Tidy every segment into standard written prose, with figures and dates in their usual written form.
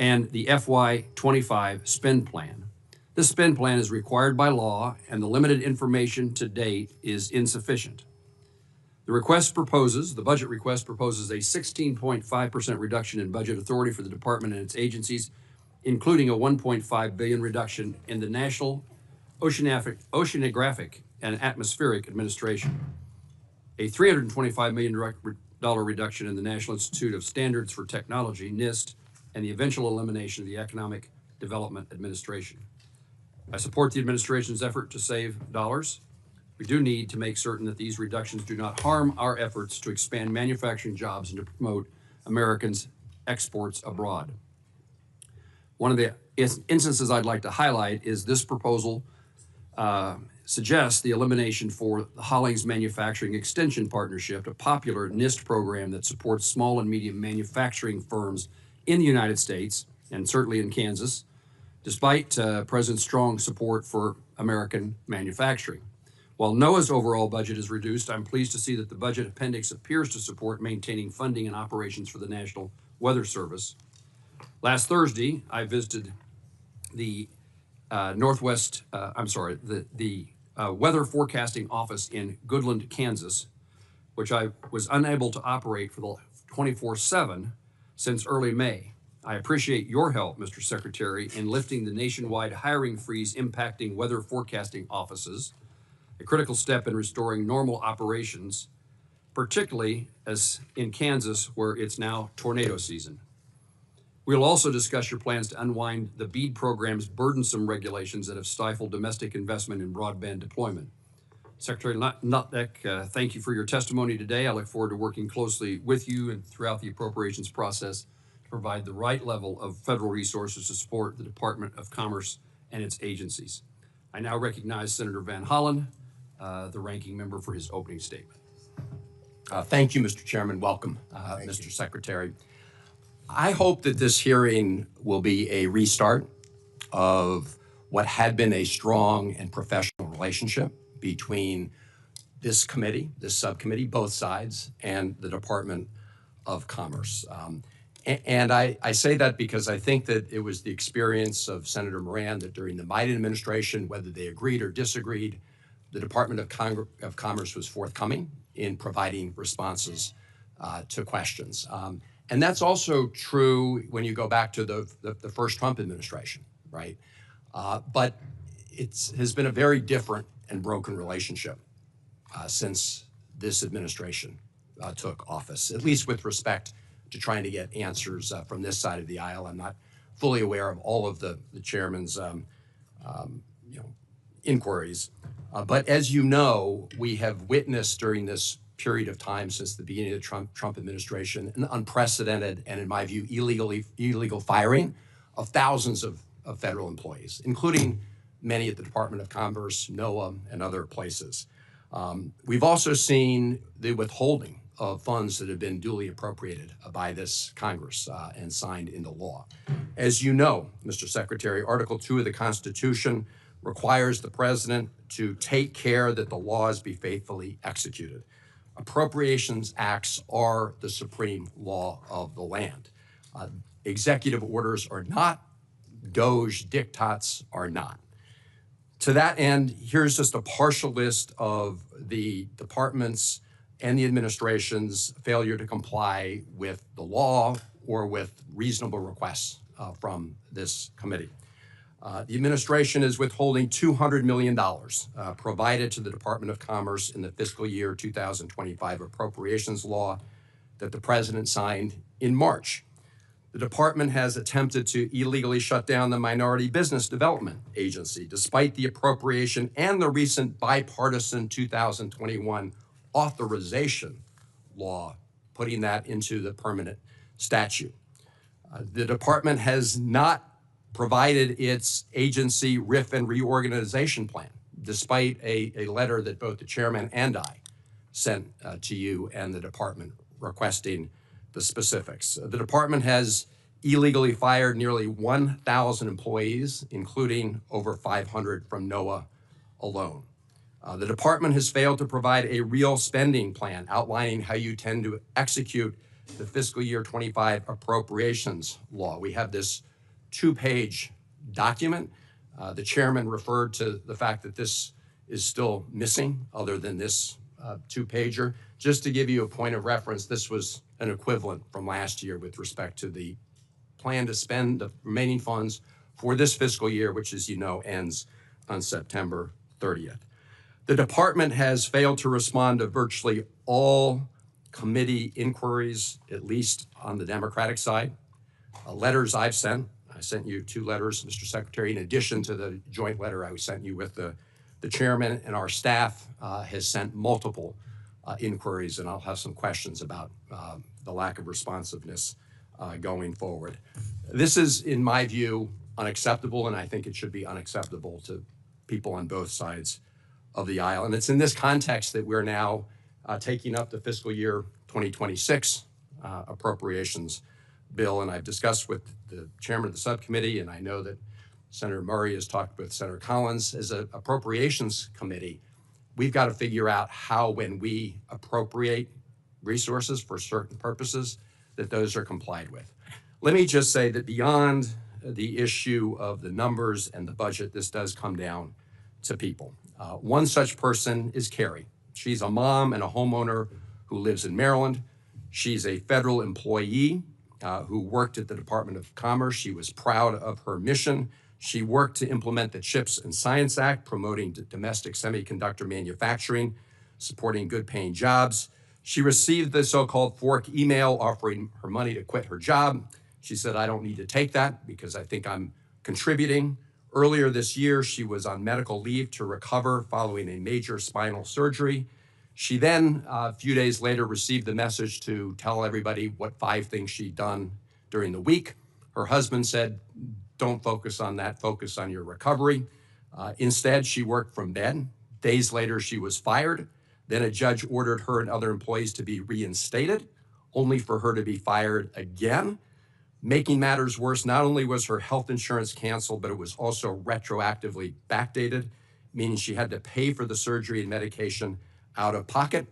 and the FY25 spend plan. This spend plan is required by law, and the limited information to date is insufficient. The budget request proposes a 16.5% reduction in budget authority for the department and its agencies, including a $1.5 billion reduction in the National Oceanographic and Atmospheric Administration, a $325 million reduction in the National Institute of Standards for Technology, NIST, and the eventual elimination of the Economic Development Administration. I support the administration's effort to save dollars. We do need to make certain that these reductions do not harm our efforts to expand manufacturing jobs and to promote Americans' exports abroad. One of the instances I'd like to highlight is this proposal suggests the elimination for the Hollings Manufacturing Extension Partnership, a popular NIST program that supports small and medium manufacturing firms in the United States and certainly in Kansas, despite President's strong support for American manufacturing. While NOAA's overall budget is reduced, I'm pleased to see that the budget appendix appears to support maintaining funding and operations for the National Weather Service. Last Thursday, I visited the Weather Forecasting Office in Goodland, Kansas, which I was unable to operate for the 24/7 since early May. I appreciate your help, Mr. Secretary, in lifting the nationwide hiring freeze impacting weather forecasting offices, a critical step in restoring normal operations, particularly as in Kansas, where it's now tornado season. We'll also discuss your plans to unwind the BEAD program's burdensome regulations that have stifled domestic investment in broadband deployment. Secretary Lutnick, thank you for your testimony today. I look forward to working closely with you and throughout the appropriations process to provide the right level of federal resources to support the Department of Commerce and its agencies. I now recognize Senator Van Hollen, the ranking member, for his opening statement. Thank you, Mr. Chairman. Welcome, Mr. Secretary. I hope that this hearing will be a restart of what had been a strong and professional relationship between this committee, this subcommittee, both sides, and the Department of Commerce. And I say that because I think that it was the experience of Senator Moran that during the Biden administration, whether they agreed or disagreed, the Department of Commerce was forthcoming in providing responses to questions. And that's also true when you go back to the first Trump administration, right? But it has been a very different and broken relationship since this administration took office, at least with respect to trying to get answers from this side of the aisle. I'm not fully aware of all of the chairman's inquiries. But as you know, we have witnessed during this period of time since the beginning of the Trump administration an unprecedented and, in my view, illegal firing of thousands of federal employees, including many at the Department of Commerce, NOAA, and other places. We've also seen the withholding of funds that have been duly appropriated by this Congress and signed into law. As you know, Mr. Secretary, Article 2 of the Constitution requires the President to take care that the laws be faithfully executed. Appropriations acts are the supreme law of the land. Executive orders are not, DOJ diktats are not. To that end, here's just a partial list of the department's and the administration's failure to comply with the law or with reasonable requests from this committee. The administration is withholding $200 million provided to the Department of Commerce in the fiscal year 2025 appropriations law that the president signed in March. The department has attempted to illegally shut down the Minority Business Development Agency, despite the appropriation and the recent bipartisan 2021 authorization law, putting that into the permanent statute. The department has not provided its agency RIF and reorganization plan, despite a letter that both the chairman and I sent to you and the department requesting the specifics. The department has illegally fired nearly 1,000 employees, including over 500 from NOAA alone. The department has failed to provide a real spending plan outlining how you tend to execute the fiscal year 25 appropriations law. We have this two-page document. The chairman referred to the fact that this is still missing other than this two-pager. Just to give you a point of reference, this was an equivalent from last year with respect to the plan to spend the remaining funds for this fiscal year, which, as you know, ends on September 30th. The department has failed to respond to virtually all committee inquiries, at least on the Democratic side. Letters I've sent, I sent you 2 letters, Mr. Secretary, in addition to the joint letter I sent you with the chairman, and our staff has sent multiple inquiries, and I'll have some questions about the lack of responsiveness going forward. This is, in my view, unacceptable, and I think it should be unacceptable to people on both sides of the aisle. And it's in this context that we're now taking up the fiscal year 2026 appropriations bill, and I've discussed with the chairman of the subcommittee, and I know that Senator Murray has talked with Senator Collins. As an appropriations committee, we've got to figure out how, when we appropriate resources for certain purposes, that those are complied with. Let me just say that beyond the issue of the numbers and the budget, this does come down to people. One such person is Carrie. She's a mom and a homeowner who lives in Maryland. She's a federal employee who worked at the Department of Commerce. She was proud of her mission. She worked to implement the CHIPS and Science Act, promoting domestic semiconductor manufacturing, supporting good-paying jobs. She received the so-called fork email offering her money to quit her job. She said, "I don't need to take that because I think I'm contributing." Earlier this year, she was on medical leave to recover following a major spinal surgery. She then, a few days later, received the message to tell everybody what 5 things she'd done during the week. Her husband said, "Don't focus on that, focus on your recovery." Instead, she worked from bed. Days later, she was fired. Then a judge ordered her and other employees to be reinstated, only for her to be fired again. Making matters worse, not only was her health insurance canceled, but it was also retroactively backdated, meaning she had to pay for the surgery and medication out of pocket.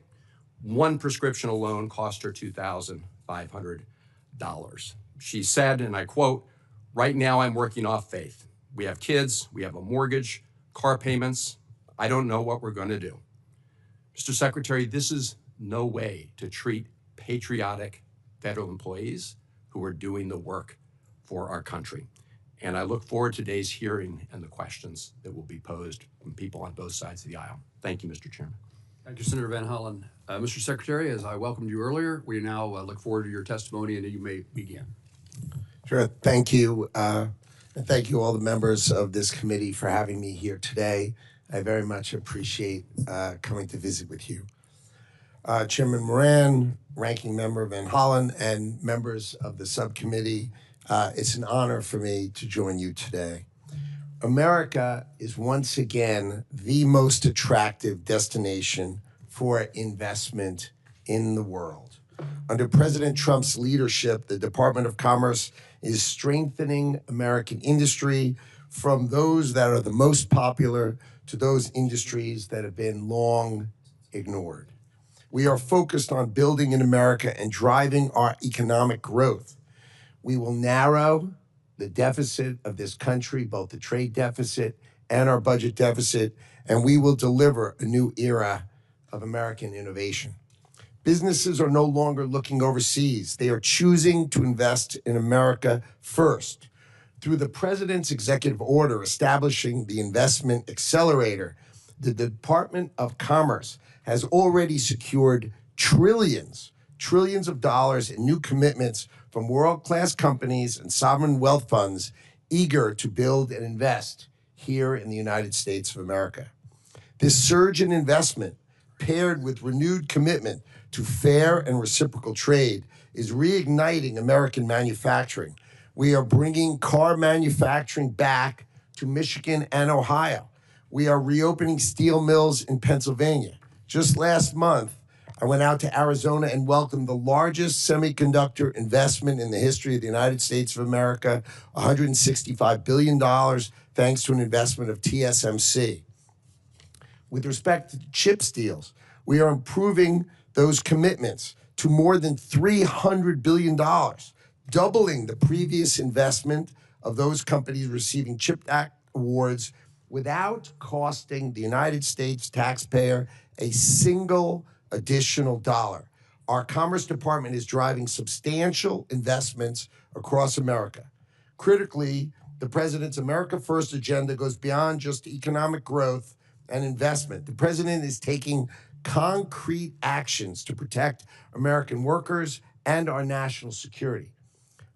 One prescription alone cost her $2,500. She said, and I quote, "Right now I'm working off faith. We have kids, we have a mortgage, car payments. I don't know what we're going to do." Mr. Secretary, this is no way to treat patriotic federal employees who are doing the work for our country. And I look forward to today's hearing and the questions that will be posed from people on both sides of the aisle. Thank you, Mr. Chairman. Thank you, Senator Van Hollen. Mr. Secretary, as I welcomed you earlier, we now look forward to your testimony, and you may begin. Sure. Thank you. And thank you all the members of this committee for having me here today. I very much appreciate coming to visit with you. Chairman Moran, Ranking Member Van Hollen, and members of the subcommittee, it's an honor for me to join you today. America is once again the most attractive destination for investment in the world. Under President Trump's leadership, the Department of Commerce is strengthening American industry from those that are the most popular to those industries that have been long ignored. We are focused on building in America and driving our economic growth. We will narrow the deficit of this country, both the trade deficit and our budget deficit, and we will deliver a new era of American innovation. Businesses are no longer looking overseas. They are choosing to invest in America first. Through the President's executive order establishing the Investment Accelerator, the Department of Commerce has already secured trillions of dollars in new commitments from world-class companies and sovereign wealth funds eager to build and invest here in the United States of America. This surge in investment, paired with renewed commitment to fair and reciprocal trade, is reigniting American manufacturing. We are bringing car manufacturing back to Michigan and Ohio. We are reopening steel mills in Pennsylvania. Just last month, I went out to Arizona and welcomed the largest semiconductor investment in the history of the United States of America, $165 billion, thanks to an investment of TSMC. With respect to CHIPS deals, we are improving those commitments to more than $300 billion, doubling the previous investment of those companies receiving CHIP Act awards without costing the United States taxpayer a single additional dollar. Our Commerce Department is driving substantial investments across America. Critically, the President's America First agenda goes beyond just economic growth and investment. The President is taking concrete actions to protect American workers and our national security.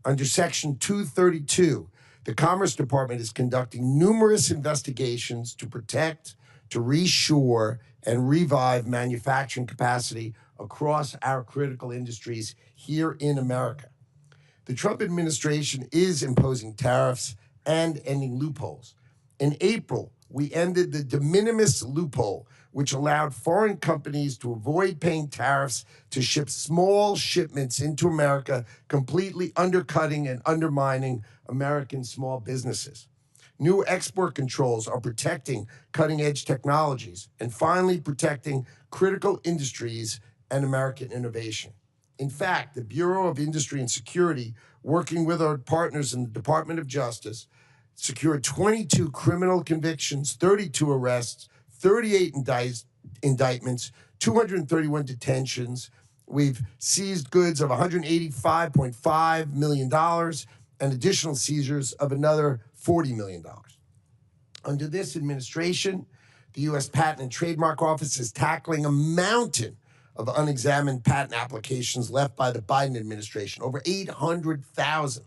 Under Section 232, the Commerce Department is conducting numerous investigations to protect, to reshore, and revive manufacturing capacity across our critical industries here in America. The Trump administration is imposing tariffs and ending loopholes. In April, we ended the de minimis loophole, which allowed foreign companies to avoid paying tariffs to ship small shipments into America, completely undercutting and undermining American small businesses. New export controls are protecting cutting-edge technologies and finally protecting critical industries and American innovation. In fact, the Bureau of Industry and Security, working with our partners in the Department of Justice, secured 22 criminal convictions, 32 arrests, 38 indictments, 231 detentions. We've seized goods of $185.5 million and additional seizures of another $40 million. Under this administration, the U.S. Patent and Trademark Office is tackling a mountain of unexamined patent applications left by the Biden administration, over 800,000.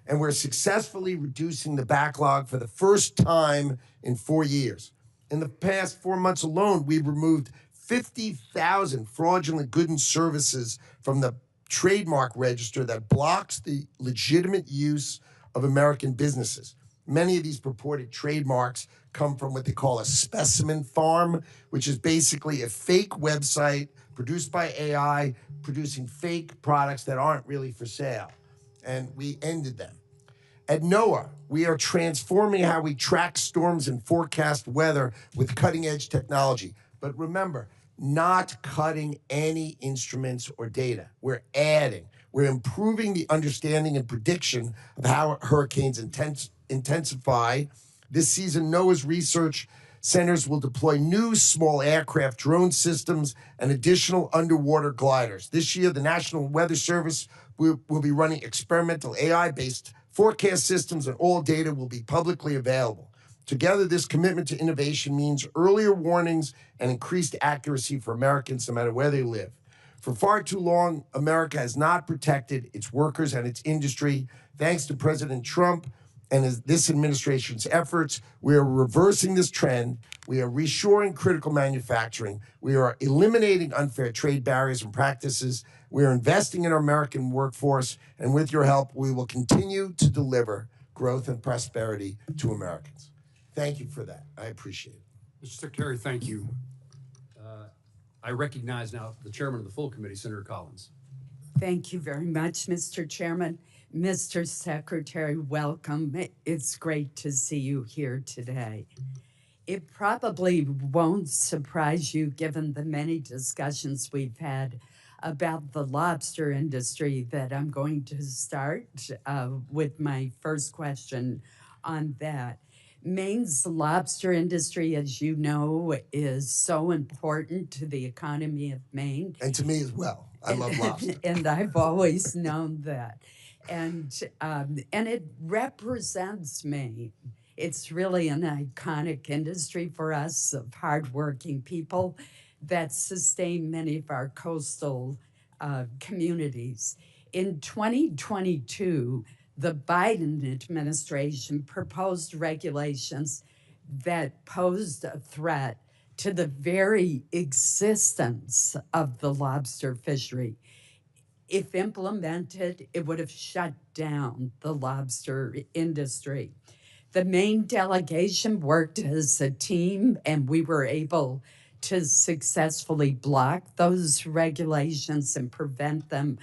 And we're successfully reducing the backlog for the first time in 4 years. In the past 4 months alone, we've removed 50,000 fraudulent goods and services from the trademark register that blocks the legitimate use of American businesses. Many of these purported trademarks come from what they call a specimen farm, which is basically a fake website produced by AI, producing fake products that aren't really for sale. And we ended them. At NOAA, we are transforming how we track storms and forecast weather with cutting-edge technology. But remember, not cutting any instruments or data. We're adding. We're improving the understanding and prediction of how hurricanes intensify. This season, NOAA's research centers will deploy new small aircraft drone systems and additional underwater gliders. This year, the National Weather Service will be running experimental AI-based forecast systems, and all data will be publicly available. Together, this commitment to innovation means earlier warnings and increased accuracy for Americans no matter where they live. For far too long, America has not protected its workers and its industry. Thanks to President Trump and this administration's efforts, we are reversing this trend. We are reshoring critical manufacturing. We are eliminating unfair trade barriers and practices. We are investing in our American workforce. And with your help, we will continue to deliver growth and prosperity to Americans. Thank you for that. I appreciate it. Mr. Secretary, thank you. I recognize now the chairman of the full committee, Senator Collins. Thank you very much, Mr. Chairman. Mr. Secretary, welcome. It's great to see you here today. It probably won't surprise you, given the many discussions we've had about the lobster industry, that I'm going to start with my first question on that. Maine's lobster industry, as you know, is so important to the economy of Maine. And to me as well. I love lobster. And I've always known that. And it represents Maine. It's really an iconic industry for us of hardworking people that sustain many of our coastal communities. In 2022, the Biden administration proposed regulations that posed a threat to the very existence of the lobster fishery. If implemented, it would have shut down the lobster industry. The Maine delegation worked as a team, and we were able to successfully block those regulations and prevent them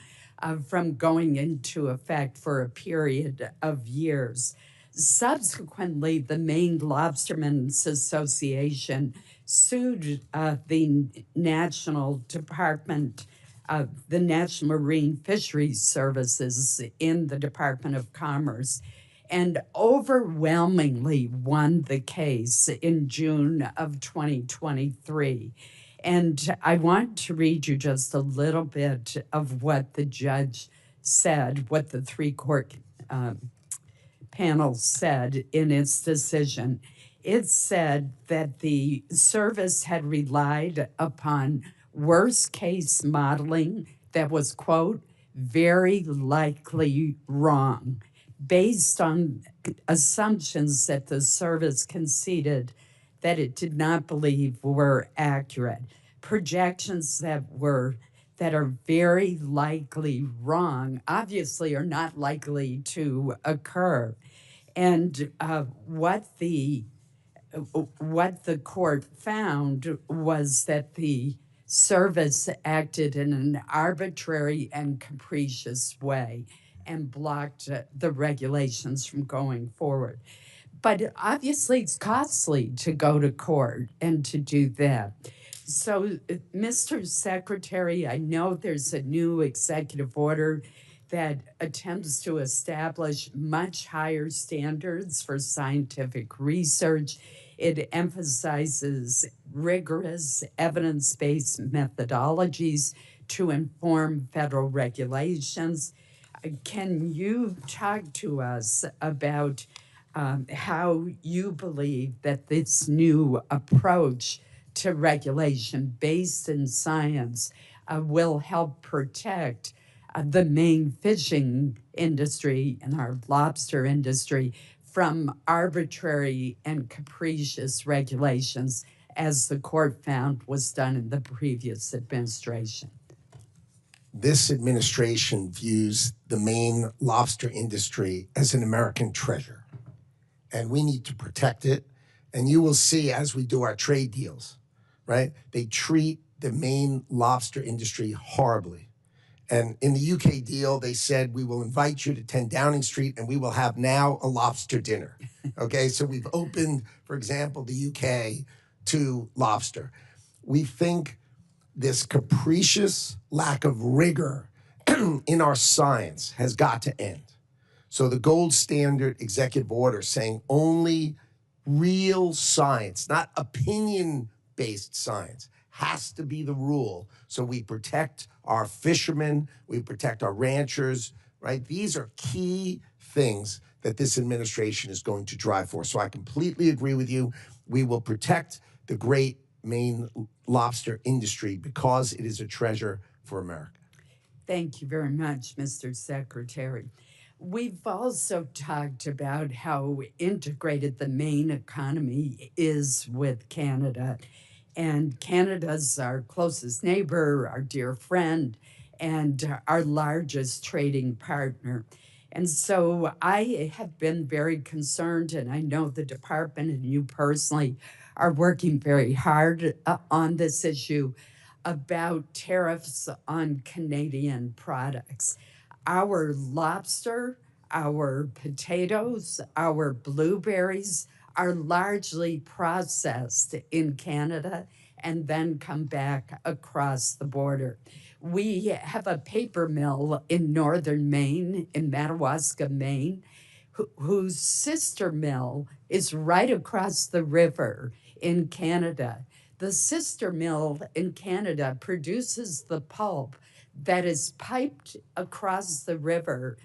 from going into effect for a period of years. Subsequently, the Maine Lobstermen's Association sued the National Department of the National Marine Fisheries Services in the Department of Commerce. and overwhelmingly won the case in June of 2023. And I want to read you just a little bit of what the judge said, what the three-court panel said in its decision. It said that the service had relied upon worst case modeling that was, quote, very likely wrong, based on assumptions that the service conceded that it did not believe were accurate. Projections that are very likely wrong, obviously are not likely to occur. And what the court found was that the service acted in an arbitrary and capricious way and blocked the regulations from going forward. But obviously, it's costly to go to court and to do that. So, Mr. Secretary, I know there's a new executive order that attempts to establish much higher standards for scientific research. It emphasizes rigorous evidence-based methodologies to inform federal regulations. Can you talk to us about how you believe that this new approach to regulation based in science will help protect the Maine fishing industry and our lobster industry from arbitrary and capricious regulations, as the court found was done in the previous administration? This administration views the Maine lobster industry as an American treasure, and we need to protect it. And you will see as we do our trade deals, right? They treat the Maine lobster industry horribly. And in the UK deal, they said, we will invite you to 10 Downing Street and we will have now a lobster dinner. Okay, so we've opened, for example, the UK to lobster. We think this capricious lack of rigor in our science has got to end. So the gold standard executive order saying only real science, not opinion-based science, has to be the rule. So we protect our fishermen, we protect our ranchers, right? These are key things that this administration is going to drive for. So I completely agree with you. We will protect the great Maine lobster industry because it is a treasure for America. Thank you very much, Mr. Secretary. We've also talked about how integrated the Maine economy is with Canada. And Canada's our closest neighbor, our dear friend, and our largest trading partner. And so I have been very concerned, and I know the department and you personally are working very hard on this issue about tariffs on Canadian products. Our lobster, our potatoes, our blueberries are largely processed in Canada and then come back across the border. We have a paper mill in northern Maine, in Madawaska, Maine, whose sister mill is right across the river in Canada. The sister mill in Canada produces the pulp that is piped across the river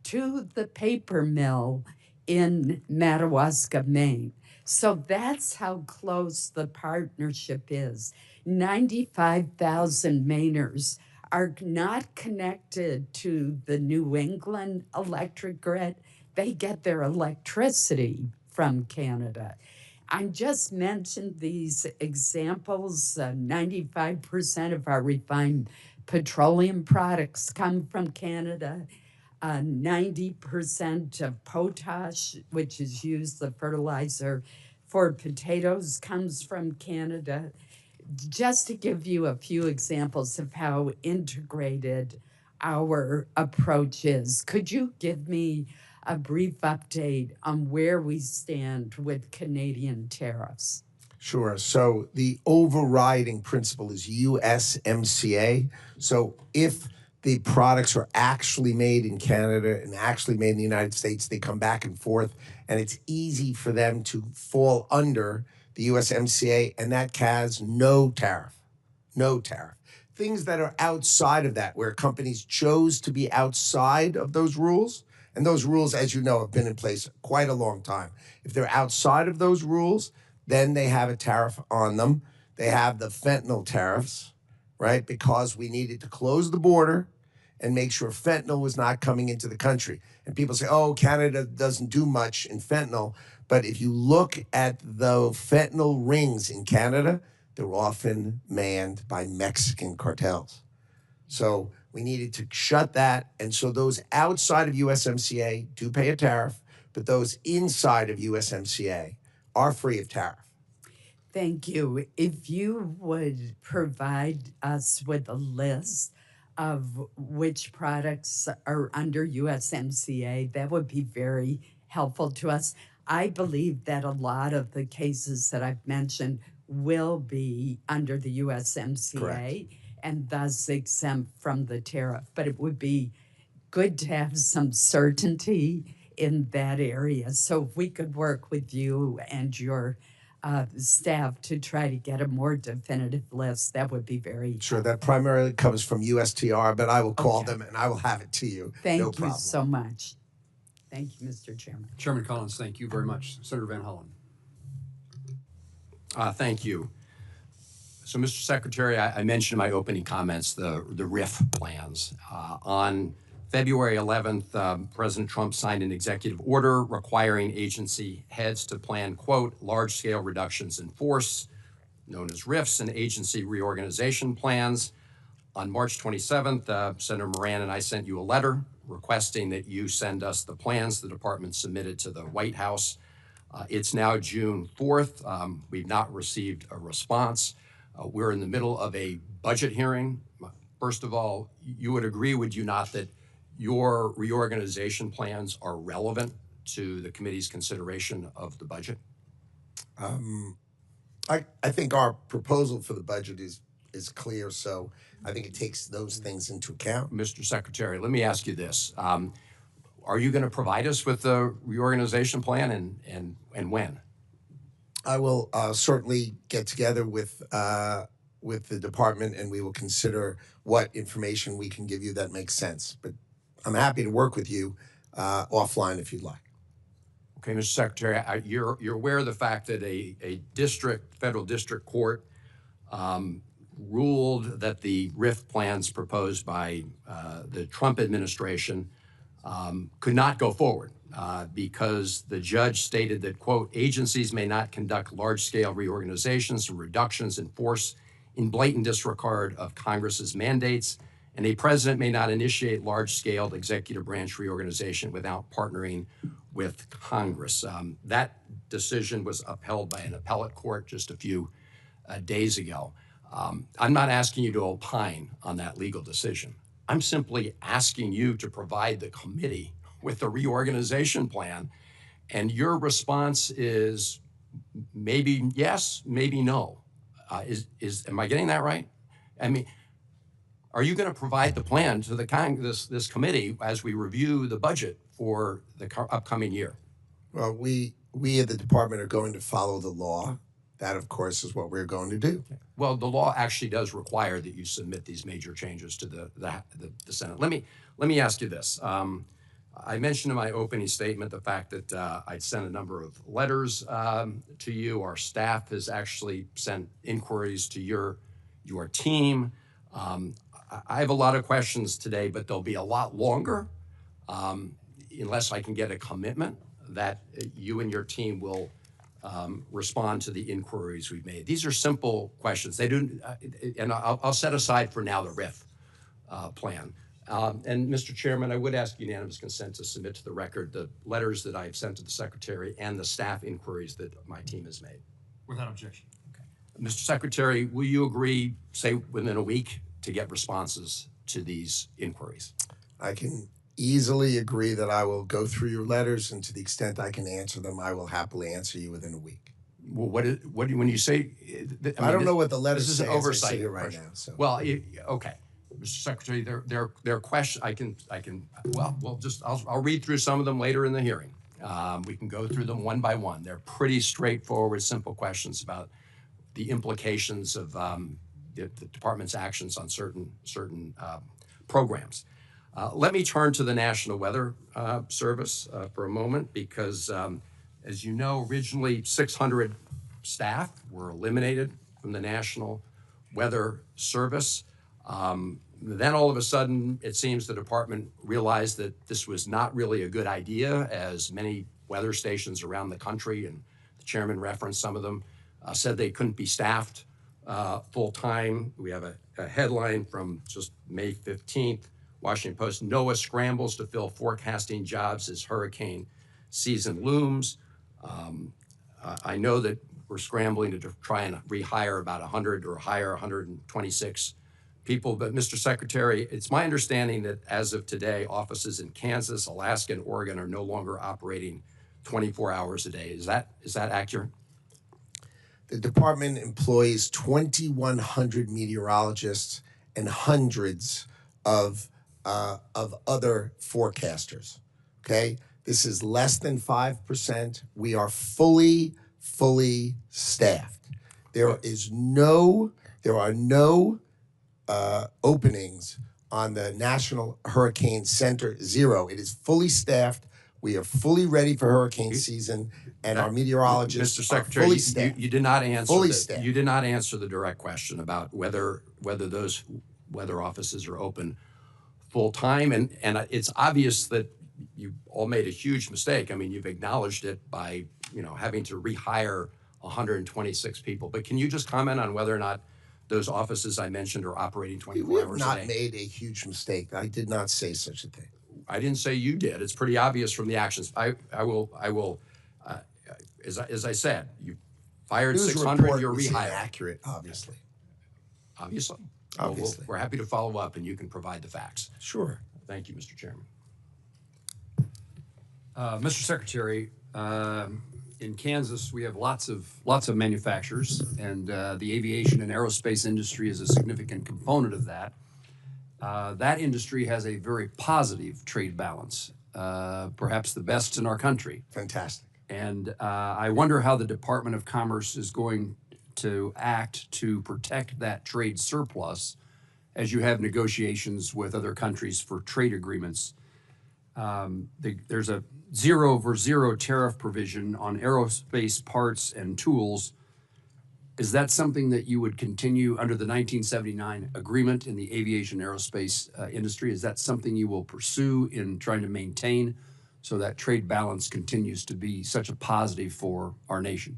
to the paper mill in Madawaska, Maine. So that's how close the partnership is. 95,000 Mainers are not connected to the New England electric grid. They get their electricity from Canada. I just mentioned these examples. 95% of our refined petroleum products come from Canada. 90% of potash, which is used, the fertilizer for potatoes, comes from Canada. Just to give you a few examples of how integrated our approach is, could you give me a brief update on where we stand with Canadian tariffs? Sure. So the overriding principle is USMCA. So if the products are actually made in Canada and actually made in the United States, they come back and forth, and it's easy for them to fall under the USMCA, and that has no tariff. No tariff. Things that are outside of that, where companies chose to be outside of those rules, and those rules, as you know, have been in place quite a long time. If they're outside of those rules, then they have a tariff on them. They have the fentanyl tariffs, right? Because we needed to close the border and make sure fentanyl was not coming into the country. And people say, oh, Canada doesn't do much in fentanyl. But if you look at the fentanyl rings in Canada, they're often manned by Mexican cartels. So we needed to shut that. And so those outside of USMCA do pay a tariff, but those inside of USMCA are free of tariff. Thank you. If you would provide us with a list of which products are under USMCA, that would be very helpful to us. I believe that a lot of the cases that I've mentioned will be under the USMCA. Correct. And thus exempt from the tariff. But it would be good to have some certainty in that area. So if we could work with you and your staff to try to get a more definitive list, that would be very Sure, that primarily comes from USTR, but I will call Okay. them and I will have it to you. Thank No you problem. so much. Thank you, Mr. Chairman. Chairman Collins, thank you very much. Senator Van Hollen. Thank you. So, Mr. Secretary, I mentioned in my opening comments the RIF plans. On February 11th, President Trump signed an executive order requiring agency heads to plan, quote, large-scale reductions in force, known as RIFs, and agency reorganization plans. On March 27th, Senator Moran and I sent you a letter requesting that you send us the plans the department submitted to the White House. It's now June 4th. We've not received a response. We're in the middle of a budget hearing. First of all, you would agree, would you not, that your reorganization plans are relevant to the committee's consideration of the budget? I think our proposal for the budget is clear, so I think it takes those things into account. Mr. Secretary, let me ask you this. Are you going to provide us with the reorganization plan, and when? I will certainly get together with the department, and we will consider what information we can give you that makes sense. But I'm happy to work with you offline if you'd like. Okay, Mr. Secretary, you're aware of the fact that a federal district court ruled that the RIF plans proposed by the Trump administration could not go forward because the judge stated that, quote, agencies may not conduct large-scale reorganizations or reductions in force in blatant disregard of Congress's mandates, and a president may not initiate large-scale executive branch reorganization without partnering with Congress. That decision was upheld by an appellate court just a few days ago. I'm not asking you to opine on that legal decision. I'm simply asking you to provide the committee with a reorganization plan, and your response is maybe yes, maybe no. Am I getting that right? I mean, are you going to provide the plan to the this committee as we review the budget for the upcoming year? Well, we at the department are going to follow the law. That, of course, is what we're going to do. Well, the law actually does require that you submit these major changes to the Senate. Let me ask you this. I mentioned in my opening statement the fact that I'd sent a number of letters to you. Our staff has actually sent inquiries to your team. I have a lot of questions today, but they'll be a lot longer unless I can get a commitment that you and your team will respond to the inquiries we've made. These are simple questions. They do, and I'll set aside for now the RIF plan. And Mr. Chairman, I would ask unanimous consent to submit to the record the letters that I've sent to the Secretary and the staff inquiries that my team has made. Without objection. Okay. Mr. Secretary, will you agree, say within a week, to get responses to these inquiries? I can easily agree that I will go through your letters, and to the extent I can answer them, I will happily answer you within a week. Well, when you say, I don't know what the letters this is say an as I oversight sit here right question. now. So. Well, okay. Mr. Secretary, their question, I'll read through some of them later in the hearing. We can go through them one by one. They're pretty straightforward, simple questions about the implications of the department's actions on certain programs. Let me turn to the National Weather Service for a moment, because as you know, originally 600 staff were eliminated from the National Weather Service. Then all of a sudden, it seems the department realized that this was not really a good idea, as many weather stations around the country, and the chairman referenced some of them, said they couldn't be staffed full time. We have a headline from just May 15th, Washington Post: NOAA scrambles to fill forecasting jobs as hurricane season looms. I know that we're scrambling to try and rehire about 100 or hire 126 people. But Mr. Secretary, it's my understanding that as of today, offices in Kansas, Alaska, and Oregon are no longer operating 24 hours a day. Is that accurate? The department employs 2,100 meteorologists and hundreds of other forecasters. Okay, this is less than 5%. We are fully staffed. There are no openings on the National Hurricane Center. Zero. It is fully staffed. We are fully ready for hurricane season, and our meteorologists Mr. Secretary, are fully staffed. you did not answer. Fully staffed. You did not answer the direct question about whether those weather offices are open full time, and it's obvious that you all made a huge mistake. I mean, you've acknowledged it by having to rehire 126 people. But can you just comment on whether or not those offices I mentioned are operating 24 hours a day? We have not made a huge mistake. I did not say such a thing. I didn't say you did. It's pretty obvious from the actions. I will. As I said, you fired 600. You're rehired. Accurate, obviously. Obviously. Obviously. We're happy to follow up, and you can provide the facts. Sure. Thank you, Mr. Chairman. Mr. Secretary, in Kansas, we have lots of manufacturers, and the aviation and aerospace industry is a significant component of that. That industry has a very positive trade balance, perhaps the best in our country. Fantastic. And I wonder how the Department of Commerce is going to act to protect that trade surplus as you have negotiations with other countries for trade agreements. There's a 0 tariff provision on aerospace parts and tools. Is that something that you would continue under the 1979 agreement in the aviation aerospace industry? Is that something you will pursue in trying to maintain so that trade balance continues to be such a positive for our nation?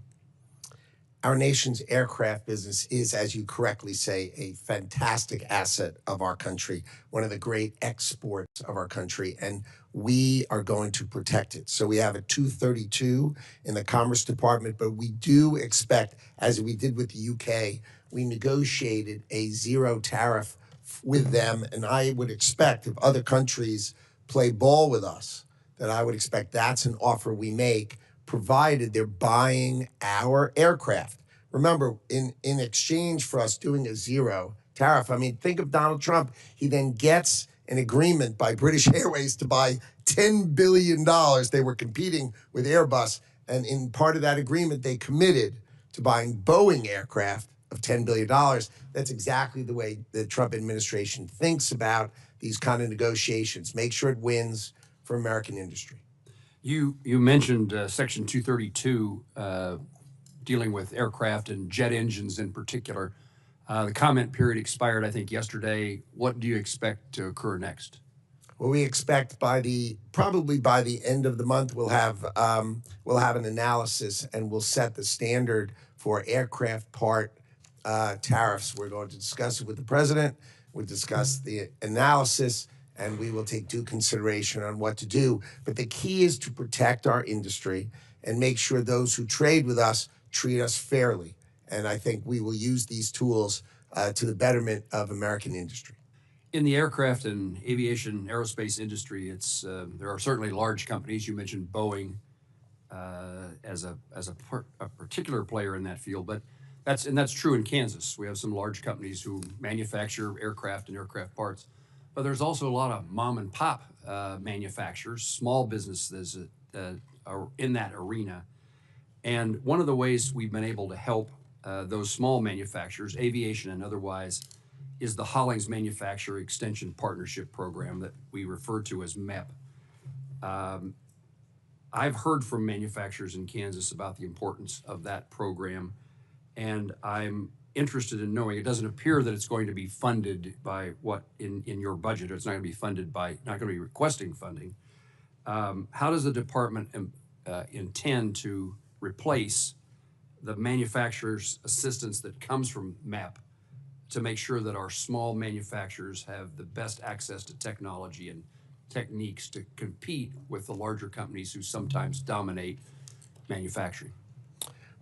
Our nation's aircraft business is, as you correctly say, a fantastic asset of our country, one of the great exports of our country, and we are going to protect it. So we have a 232 in the Commerce Department, but we do expect, as we did with the UK, we negotiated a 0 tariff with them, and I would expect if other countries play ball with us, that I would expect that's an offer we make, provided they're buying our aircraft. Remember, in exchange for us doing a 0 tariff, I mean, think of Donald Trump. He then gets an agreement by British Airways to buy $10 billion. They were competing with Airbus, and in part of that agreement, they committed to buying Boeing aircraft of $10 billion. That's exactly the way the Trump administration thinks about these kind of negotiations. Make sure it wins for American industry. You mentioned Section 232 dealing with aircraft and jet engines in particular. The comment period expired, I think, yesterday. What do you expect to occur next? Well, we expect probably by the end of the month, we'll have an analysis, and we'll set the standard for aircraft part tariffs. We're going to discuss it with the president. We'll discuss the analysis, and we will take due consideration on what to do. But the key is to protect our industry and make sure those who trade with us treat us fairly. And I think we will use these tools to the betterment of American industry. In the aircraft and aviation aerospace industry, there are certainly large companies. You mentioned Boeing as a particular player in that field, but That's true in Kansas. We have some large companies who manufacture aircraft and aircraft parts, but there's also a lot of mom and pop manufacturers, small businesses are in that arena. And one of the ways we've been able to help those small manufacturers, aviation and otherwise, is the Hollings Manufacturer Extension Partnership Program that we refer to as MEP. I've heard from manufacturers in Kansas about the importance of that program, and I'm interested in knowing, it doesn't appear that it's going to be funded by what in your budget, or it's not going to be funded by, not going to be requesting funding. How does the department intend to replace the manufacturer's assistance that comes from MEP to make sure that our small manufacturers have the best access to technology and techniques to compete with the larger companies who sometimes dominate manufacturing?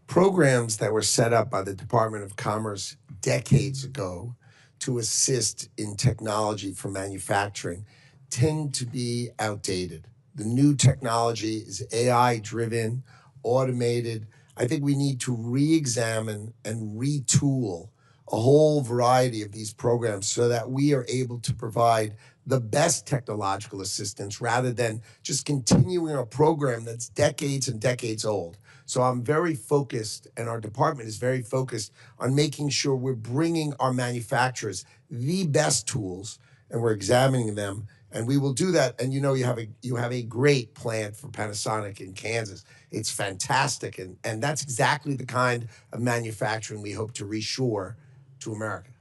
Programs that were set up by the Department of Commerce decades ago to assist in technology for manufacturing tend to be outdated. The new technology is AI driven, automated. I think we need to re-examine and retool a whole variety of these programs so that we are able to provide the best technological assistance rather than just continuing a program that's decades and decades old. So I'm very focused, and our department is very focused on making sure we're bringing our manufacturers the best tools, and we're examining them. And we will do that. And you know, you have a great plant for Panasonic in Kansas. It's fantastic, and that's exactly the kind of manufacturing we hope to reshore to America.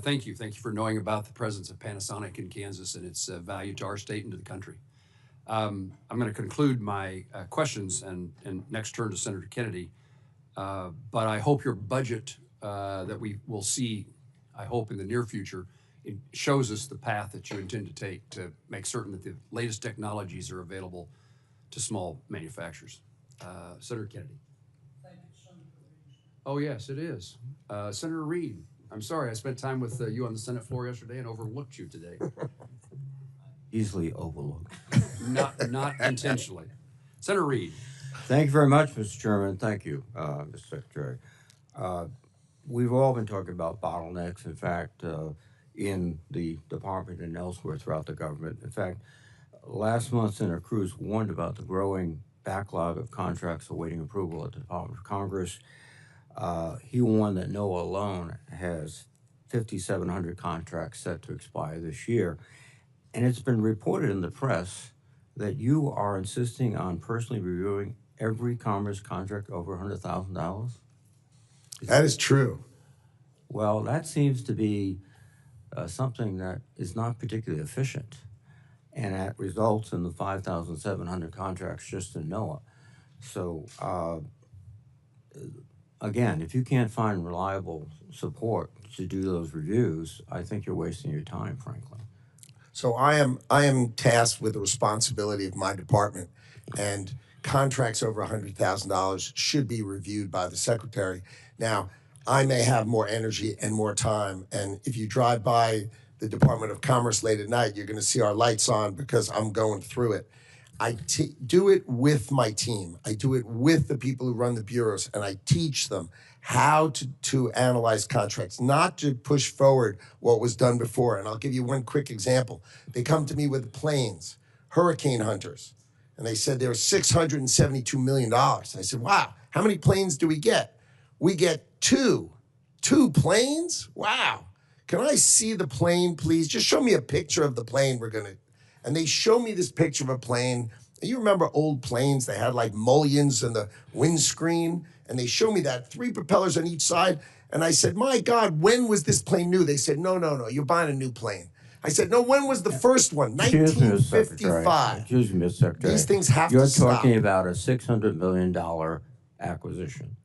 Thank you. Thank you for knowing about the presence of Panasonic in Kansas and its value to our state and to the country. I'm going to conclude my questions and next turn to Senator Kennedy. But I hope your budget that we will see, I hope in the near future, it shows us the path that you intend to take to make certain that the latest technologies are available to small manufacturers. Senator Kennedy. Thank you, Senator Reed. Oh, yes, it is. Senator Reed, I'm sorry, I spent time with you on the Senate floor yesterday and overlooked you today. Easily overlooked. Not intentionally. Senator Reed. Thank you very much, Mr. Chairman. Thank you, Mr. Secretary. We've all been talking about bottlenecks, in fact, in the department and elsewhere throughout the government. In fact, last month, Senator Cruz warned about the growing backlog of contracts awaiting approval at the Department of Congress. He warned that NOAA alone has 5,700 contracts set to expire this year. And it's been reported in the press that you are insisting on personally reviewing every Commerce contract over $100,000? That is true. Well, that seems to be something that is not particularly efficient, and that results in the 5,700 contracts just in NOAA. So, again, if you can't find reliable support to do those reviews, I think you're wasting your time, frankly. So I am tasked with the responsibility of my department, and contracts over $100,000 should be reviewed by the secretary. Now, I may have more energy and more time, and if you drive by the Department of Commerce late at night, you're going to see our lights on because I'm going through it. I do it with my team. I do it with the people who run the bureaus, and I teach them how to analyze contracts, not to push forward what was done before. And I'll give you one quick example. They come to me with planes, hurricane hunters, and they said there were $672 million. I said, wow, how many planes do we get? We get two planes? Wow. Can I see the plane, please? Just show me a picture of the plane we're gonna. And they show me this picture of a plane. You remember old planes? They had like mullions in the windscreen. And they show me that, 3 propellers on each side. And I said, my God, when was this plane new? They said, no, you're buying a new plane. I said, no, when was the first one? 1955. Excuse me, Mr. Secretary. These things have to stop. You're talking about a $600 million acquisition.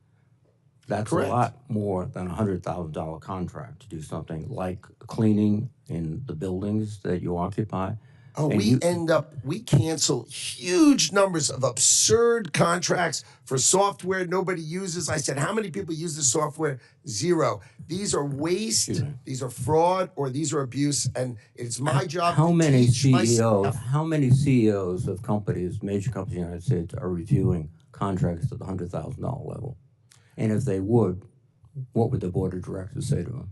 That's Correct. a lot more than a $100,000 contract to do something like cleaning in the buildings that you occupy. Oh, And we cancel huge numbers of absurd contracts for software nobody uses. I said, how many people use the software? 0. These are waste, these are fraud, or these are abuse, and it's my job How to many teach my CEOs? staff. How many CEOs of companies, major companies in the United States, are reviewing contracts at the $100,000 level? And if they would, what would the board of directors say to him?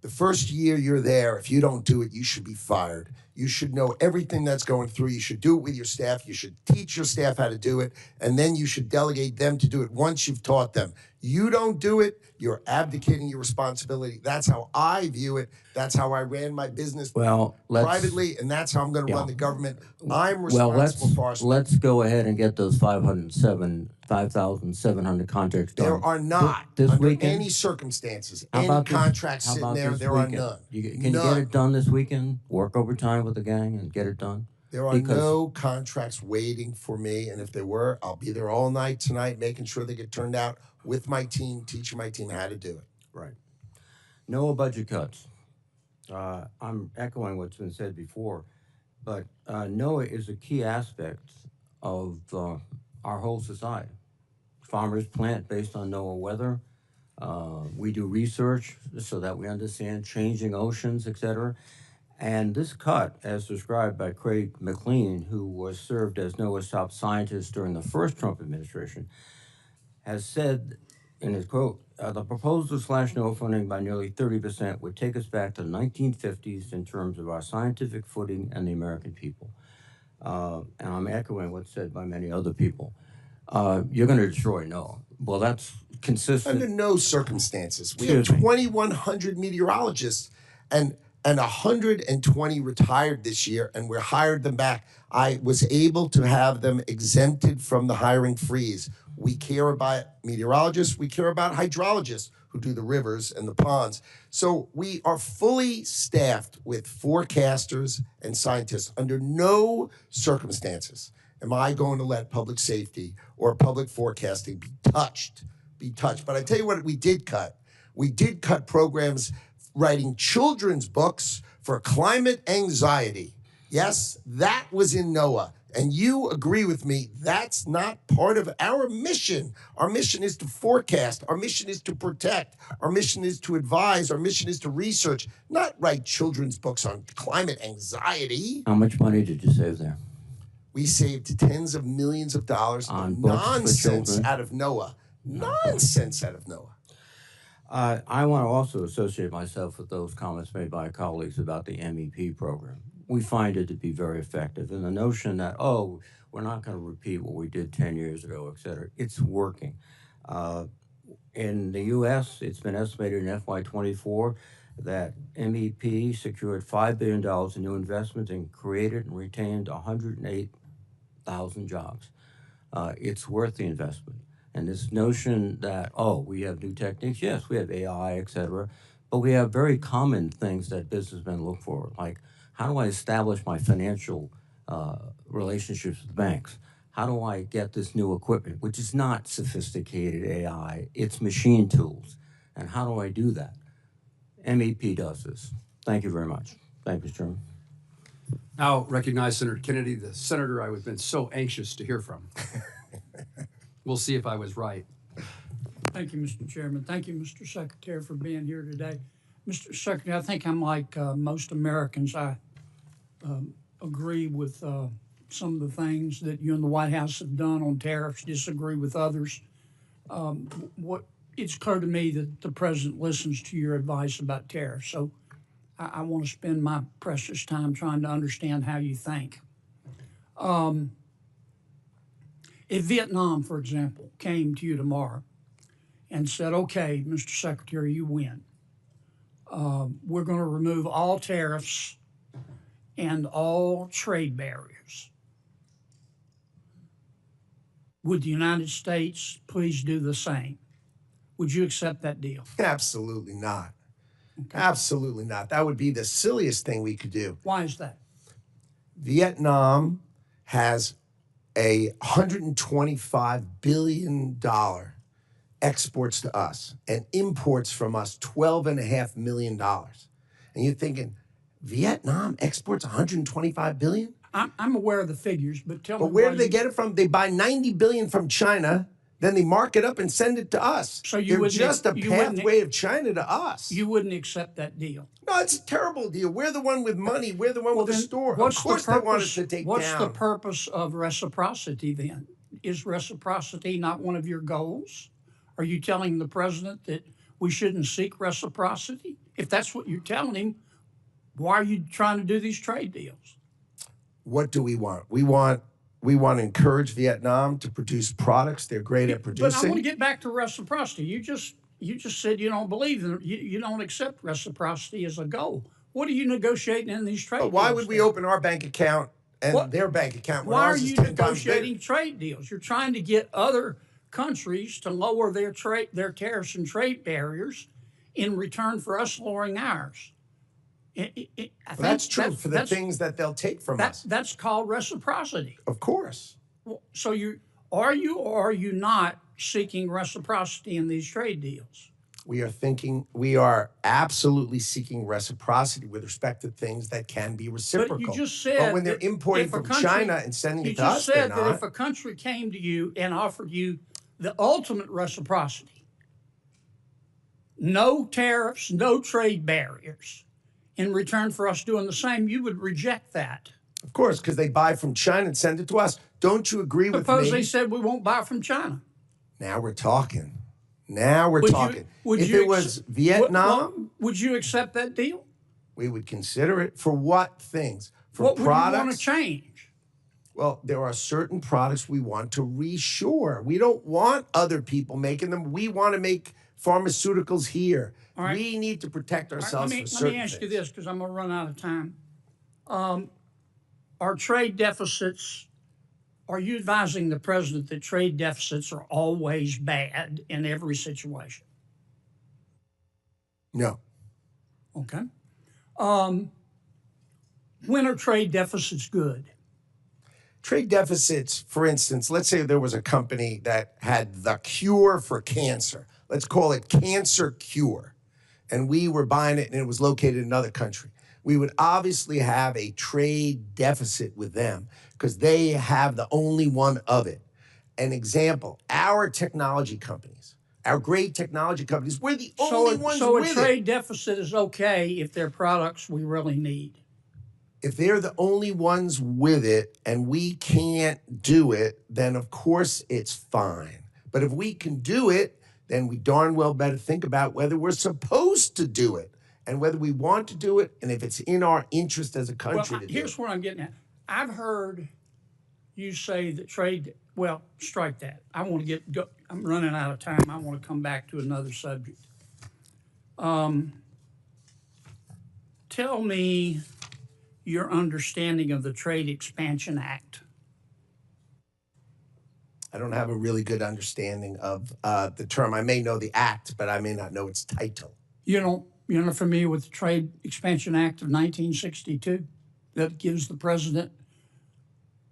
The first year you're there, if you don't do it, you should be fired. You should know everything that's going through. You should do it with your staff. You should teach your staff how to do it, and then you should delegate them to do it once you've taught them. You don't do it, you're abdicating your responsibility. That's how I view it. That's how I ran my business privately, and that's how I'm going to run the government. I'm responsible for our staff. Let's go ahead and get those 5,700 contracts done. There are not, this under weekend? any circumstances, How any about this- contracts how sitting about there. this There are weekend? none. Can you get None. it done this weekend? Work overtime with the gang and get it done? There are Because- no contracts waiting for me, and if there were, I'll be there all night tonight, making sure they get turned out with my team, teaching my team how to do it. Right. No budget cuts. I'm echoing what's been said before, but NOAA is a key aspect of our whole society. Farmers plant based on NOAA weather. We do research so that we understand changing oceans, et cetera. And this cut, as described by Craig McLean, who was served as NOAA's top scientist during the first Trump administration, has said in his quote, the proposal to slash NOAA funding by nearly 30% would take us back to the 1950s in terms of our scientific footing and the American people. And I'm echoing what's said by many other people. You're going to destroy NOAA. Well, that's consistent. Under no circumstances. We Excuse have me. 2,100 meteorologists, and 120 retired this year, and we hired them back. I was able to have them exempted from the hiring freeze. We care about meteorologists. We care about hydrologists who do the rivers and the ponds. So we are fully staffed with forecasters and scientists. Under no circumstances am I going to let public safety or public forecasting be touched. But I tell you what we did cut. We did cut programs writing children's books for climate anxiety. Yes, that was in NOAA. And you agree with me, that's not part of our mission. Our mission is to forecast. Our mission is to protect. Our mission is to advise. Our mission is to research, not write children's books on climate anxiety. How much money did you save there? We saved tens of millions of dollars On of books for nonsense children? out of NOAA. Nonsense out of NOAA. I want to also associate myself with those comments made by colleagues about the MEP program. We find it to be very effective. And the notion that, oh, we're not going to repeat what we did 10 years ago, et cetera, it's working. In the U.S., it's been estimated in FY24 that MEP secured $5 billion in new investments and created and retained 108,000 jobs. It's worth the investment. And this notion that, oh, we have new techniques, yes, we have AI, et cetera, but we have very common things that businessmen look for, like how do I establish my financial relationships with banks? How do I get this new equipment, which is not sophisticated AI, it's machine tools. And how do I do that? MEP does this. Thank you very much. Thank you, Mr. Chairman. Now recognize Senator Kennedy, the senator I have been so anxious to hear from. We'll see if I was right. Thank you, Mr. Chairman. Thank you, Mr. Secretary, for being here today. Mr. Secretary, I think I'm like most Americans. I agree with some of the things that you and the White House have done on tariffs, disagree with others. It's clear to me that the president listens to your advice about tariffs. So I want to spend my precious time trying to understand how you think. If Vietnam, for example, came to you tomorrow and said, okay, Mr. Secretary, you win. We're going to remove all tariffs and all trade barriers. Would the United States please do the same? Would you accept that deal? Absolutely not. Okay. Absolutely not. That would be the silliest thing we could do. Why is that? Vietnam has a $125 billion exports to us and imports from us $12.5 million. And you're thinking, Vietnam exports $125 billion? I'm aware of the figures, but tell me. But where do they get it from? They buy $90 billion from China, then they mark it up and send it to us. So you They're just a pathway of China to us. You wouldn't accept that deal? No, it's a terrible deal. We're the one with money. We're the one with the store. Of course they want us to take down. What's the purpose of reciprocity then? Is reciprocity not one of your goals? Are you telling the president that we shouldn't seek reciprocity? If that's what you're telling him, why are you trying to do these trade deals? What do we want? We want to encourage Vietnam to produce products they're great at But I want to producing. get back to reciprocity. You just said you don't believe in you don't accept reciprocity as a goal. What are you negotiating in these trade But deals? why would we then? open our bank account and What- their bank account when Why are ours is you 10 times bigger? negotiating trade deals? You're trying to get other countries to lower their tariffs and trade barriers in return for us lowering ours. I think That's true for the things that they'll take from us. That's called reciprocity. Of course. So are you or are you not seeking reciprocity in these trade deals? We are absolutely seeking reciprocity with respect to things that can be reciprocal. But you just said But when they're that importing if a from country- China and sending you it to us, just they're said that not. if a country came to you and offered you the ultimate reciprocity, no tariffs, no trade barriers, in return for us doing the same, you would reject that. Of course, because they buy from China and send it to us. Don't you agree with Suppose me? they said we won't buy from China. Now we're talking. Now we're Would talking. would If you it was ex- Vietnam, would you accept that deal? we would consider it. For what things? For What would you want to products? change? Well, there are certain products we want to reshore. We don't want other people making them. We want to make pharmaceuticals here. All right. We need to protect All right, ourselves let for me certain ask you things. this, because I'm going to run out of time. Are trade deficits? Are you advising the president that trade deficits are always bad in every situation? No. Okay. When are trade deficits good? Trade deficits, for instance, let's say there was a company that had the cure for cancer. Let's call it Cancer Cure. And we were buying it and it was located in another country. We would obviously have a trade deficit with them because they have the only one of it. An example, our technology companies, our great technology companies, we're the only ones So a with trade it. deficit is okay if they're products we really need. If they're the only ones with it and we can't do it, then of course it's fine. But if we can do it, then we darn well better think about whether we're supposed to do it and whether we want to do it and if it's in our interest as a country to do Here's it. what I'm getting at. I've heard you say that trade, well, strike that. I want to go, I'm running out of time. I want to come back to another subject. Tell me your understanding of the Trade Expansion Act. I don't have a really good understanding of the term. I may know the act, but I may not know its title. You're not familiar with the Trade Expansion Act of 1962 that gives the president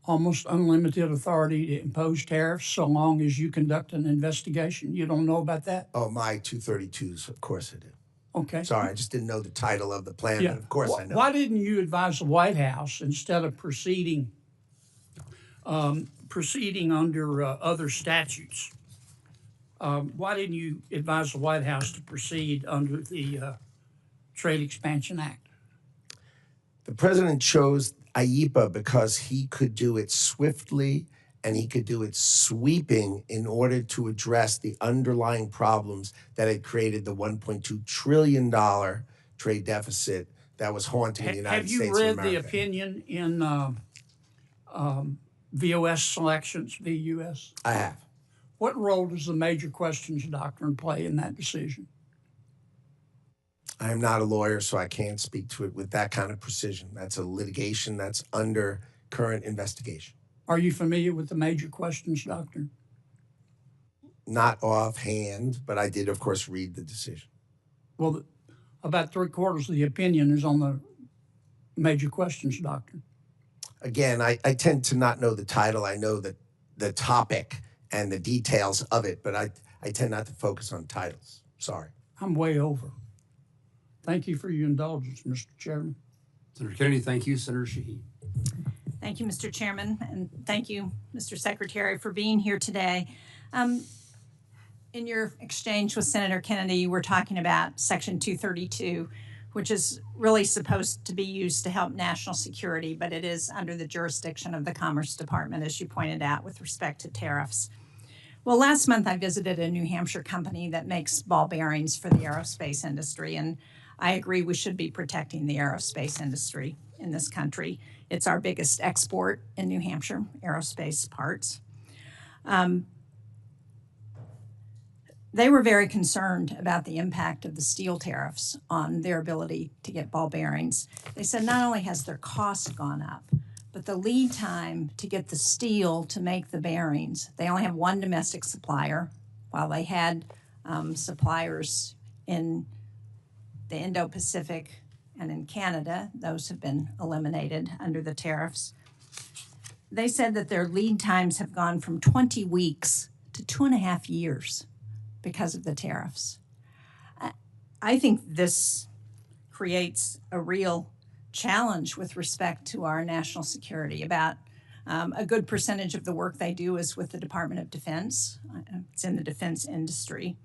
almost unlimited authority to impose tariffs so long as you conduct an investigation? You don't know about that? Oh, my 232s, of course I do. Okay. Sorry, I just didn't know the title of the plan, but of course I know. Why didn't you advise the White House instead of proceeding under other statutes? Why didn't you advise the White House to proceed under the Trade Expansion Act? The president chose IEPA because he could do it swiftly and he could do it sweeping in order to address the underlying problems that had created the $1.2 trillion trade deficit that was haunting the United States of Have you America. read the opinion in VOS selections, VUS? I have. What role does the major questions doctrine play in that decision? I am not a lawyer, so I can't speak to it with that kind of precision. That's a litigation that's under current investigation. Are you familiar with the major questions doctrine? Not offhand, but I did, of course, read the decision. Well, about 3/4 of the opinion is on the major questions doctrine. Again, I tend to not know the title. I know the topic and the details of it, but I tend not to focus on titles. Sorry. I'm way over. Thank you for your indulgence, Mr. Chairman. Senator Kennedy, thank you. Senator Sheehy. Thank you, Mr. Chairman, and thank you, Mr. Secretary, for being here today. In your exchange with Senator Kennedy, you were talking about Section 232, which is really supposed to be used to help national security, but it is under the jurisdiction of the Commerce Department, as you pointed out, with respect to tariffs. Well, last month I visited a New Hampshire company that makes ball bearings for the aerospace industry, and I agree we should be protecting the aerospace industry in this country. It's our biggest export in New Hampshire, aerospace parts. They were very concerned about the impact of the steel tariffs on their ability to get ball bearings. They said not only has their cost gone up, but the lead time to get the steel to make the bearings, they only have one domestic supplier, while they had suppliers in the Indo-Pacific and in Canada. Those have been eliminated under the tariffs. They said that their lead times have gone from 20 weeks to 2.5 years because of the tariffs. I think this creates a real challenge with respect to our national security. About a good percentage of the work they do is with the Department of Defense. It's in the defense industry.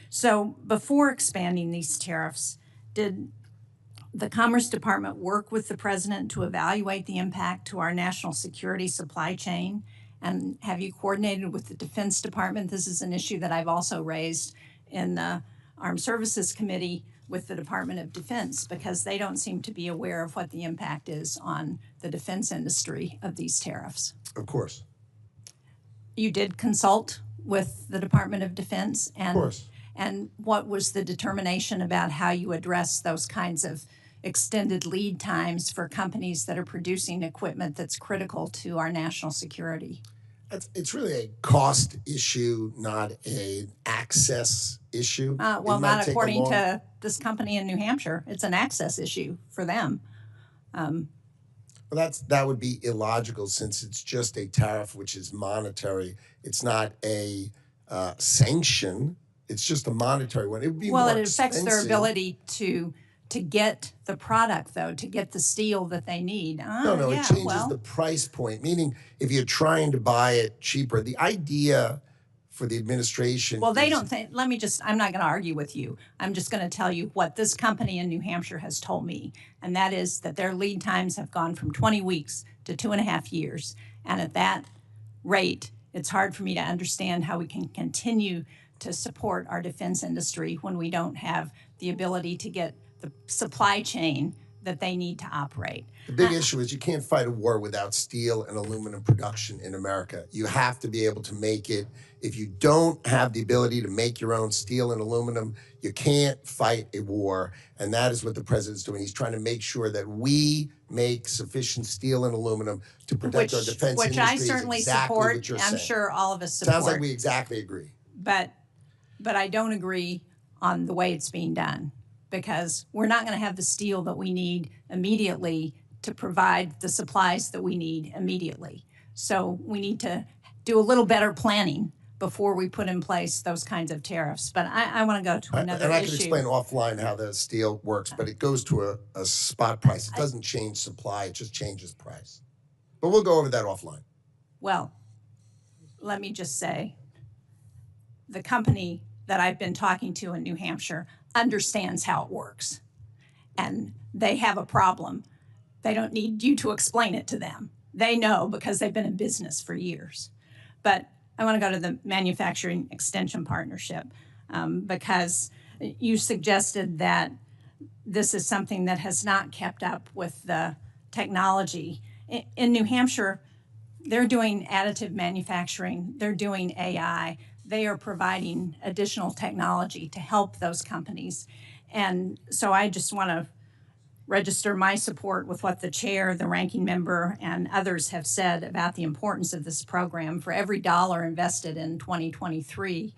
So before expanding these tariffs, did the Commerce Department work with the President to evaluate the impact to our national security supply chain? And have you coordinated with the Defense Department? This is an issue that I've also raised in the Armed Services Committee with the Department of Defense, because they don't seem to be aware of what the impact is on the defense industry of these tariffs. Of course. You did consult with the Department of Defense, and Of course. and what was the determination about how you address those kinds of extended lead times for companies that are producing equipment that's critical to our national security? It's really a cost issue, not an access issue. Well, It might not take a according long- to this company in New Hampshire. It's an access issue for them. Well, that would be illogical, since it's just a tariff which is monetary. It's not a sanction. It's just a monetary one. It would be Well, more it affects their expensive. ability to get the product, though, to get the steel that they need. No, yeah, it changes well, the price point. Meaning, if you're trying to buy it cheaper, the idea for the administration. Well, they is- don't think, I'm not going to argue with you. I'm just going to tell you what this company in New Hampshire has told me, and that is that their lead times have gone from 20 weeks to 2.5 years. And at that rate, it's hard for me to understand how we can continue to support our defense industry when we don't have the ability to get the supply chain that they need to operate. The big issue is you can't fight a war without steel and aluminum production in America. You have to be able to make it. If you don't have the ability to make your own steel and aluminum, you can't fight a war. And that is what the president's doing. He's trying to make sure that we make sufficient steel and aluminum to protect our defense Which industry. I is certainly exactly support. what you're I'm saying. sure all of us support. Sounds like we exactly agree. But I don't agree on the way it's being done, because we're not going to have the steel that we need immediately to provide the supplies that we need immediately. So we need to do a little better planning before we put in place those kinds of tariffs. But I want to go to another And I issue. can explain offline how the steel works, but it goes to a spot price. It doesn't change supply, it just changes price. But we'll go over that offline. Well, let me just say, the company that I've been talking to in New Hampshire understands how it works. And they have a problem. They don't need you to explain it to them. They know, because they've been in business for years. But I want to go to the Manufacturing Extension Partnership, because you suggested that this is something that has not kept up with the technology. In New Hampshire, they're doing additive manufacturing, they're doing AI, they are providing additional technology to help those companies. And so I just want to register my support with what the chair, the ranking member, and others have said about the importance of this program. For every dollar invested in 2023,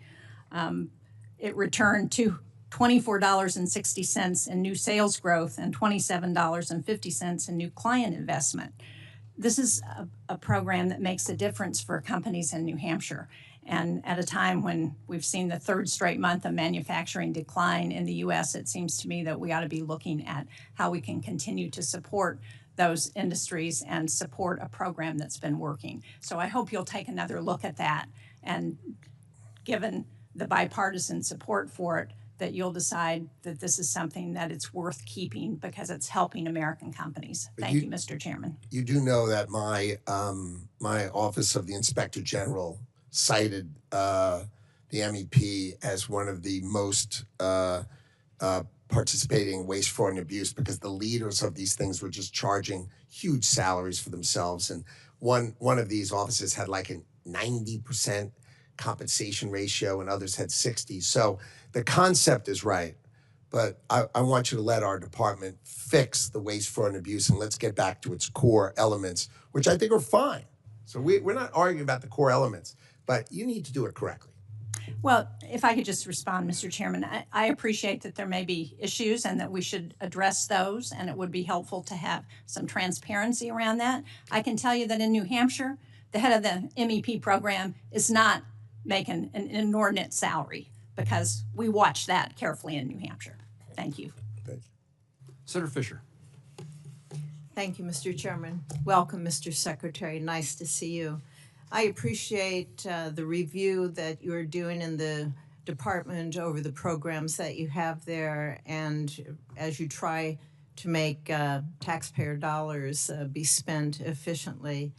it returned to $24.60 in new sales growth and $27.50 in new client investment. This is a program that makes a difference for companies in New Hampshire. And at a time when we've seen the third straight month of manufacturing decline in the U.S., it seems to me that we ought to be looking at how we can continue to support those industries and support a program that's been working. So I hope you'll take another look at that, and given the bipartisan support for it, that you'll decide that this is something that it's worth keeping because it's helping American companies. Thank you, Mr. Chairman. You do know that my Office of the Inspector General cited the MEP as one of the most participating in waste, fraud, and abuse because the leaders of these things were just charging huge salaries for themselves. And one of these offices had like a 90% compensation ratio, and others had 60. So the concept is right, but I want you to let our department fix the waste, fraud, and abuse, and let's get back to its core elements, which I think are fine. So we're not arguing about the core elements, but you need to do it correctly. Well, if I could just respond, Mr. Chairman, I appreciate that there may be issues and that we should address those, and it would be helpful to have some transparency around that. I can tell you that in New Hampshire, the head of the MEP program is not making an inordinate salary because we watch that carefully in New Hampshire. Thank you. Thank you. Senator Fisher. Thank you, Mr. Chairman. Welcome, Mr. Secretary. Nice to see you. I appreciate the review that you're doing in the department over the programs that you have there, and as you try to make taxpayer dollars be spent efficiently.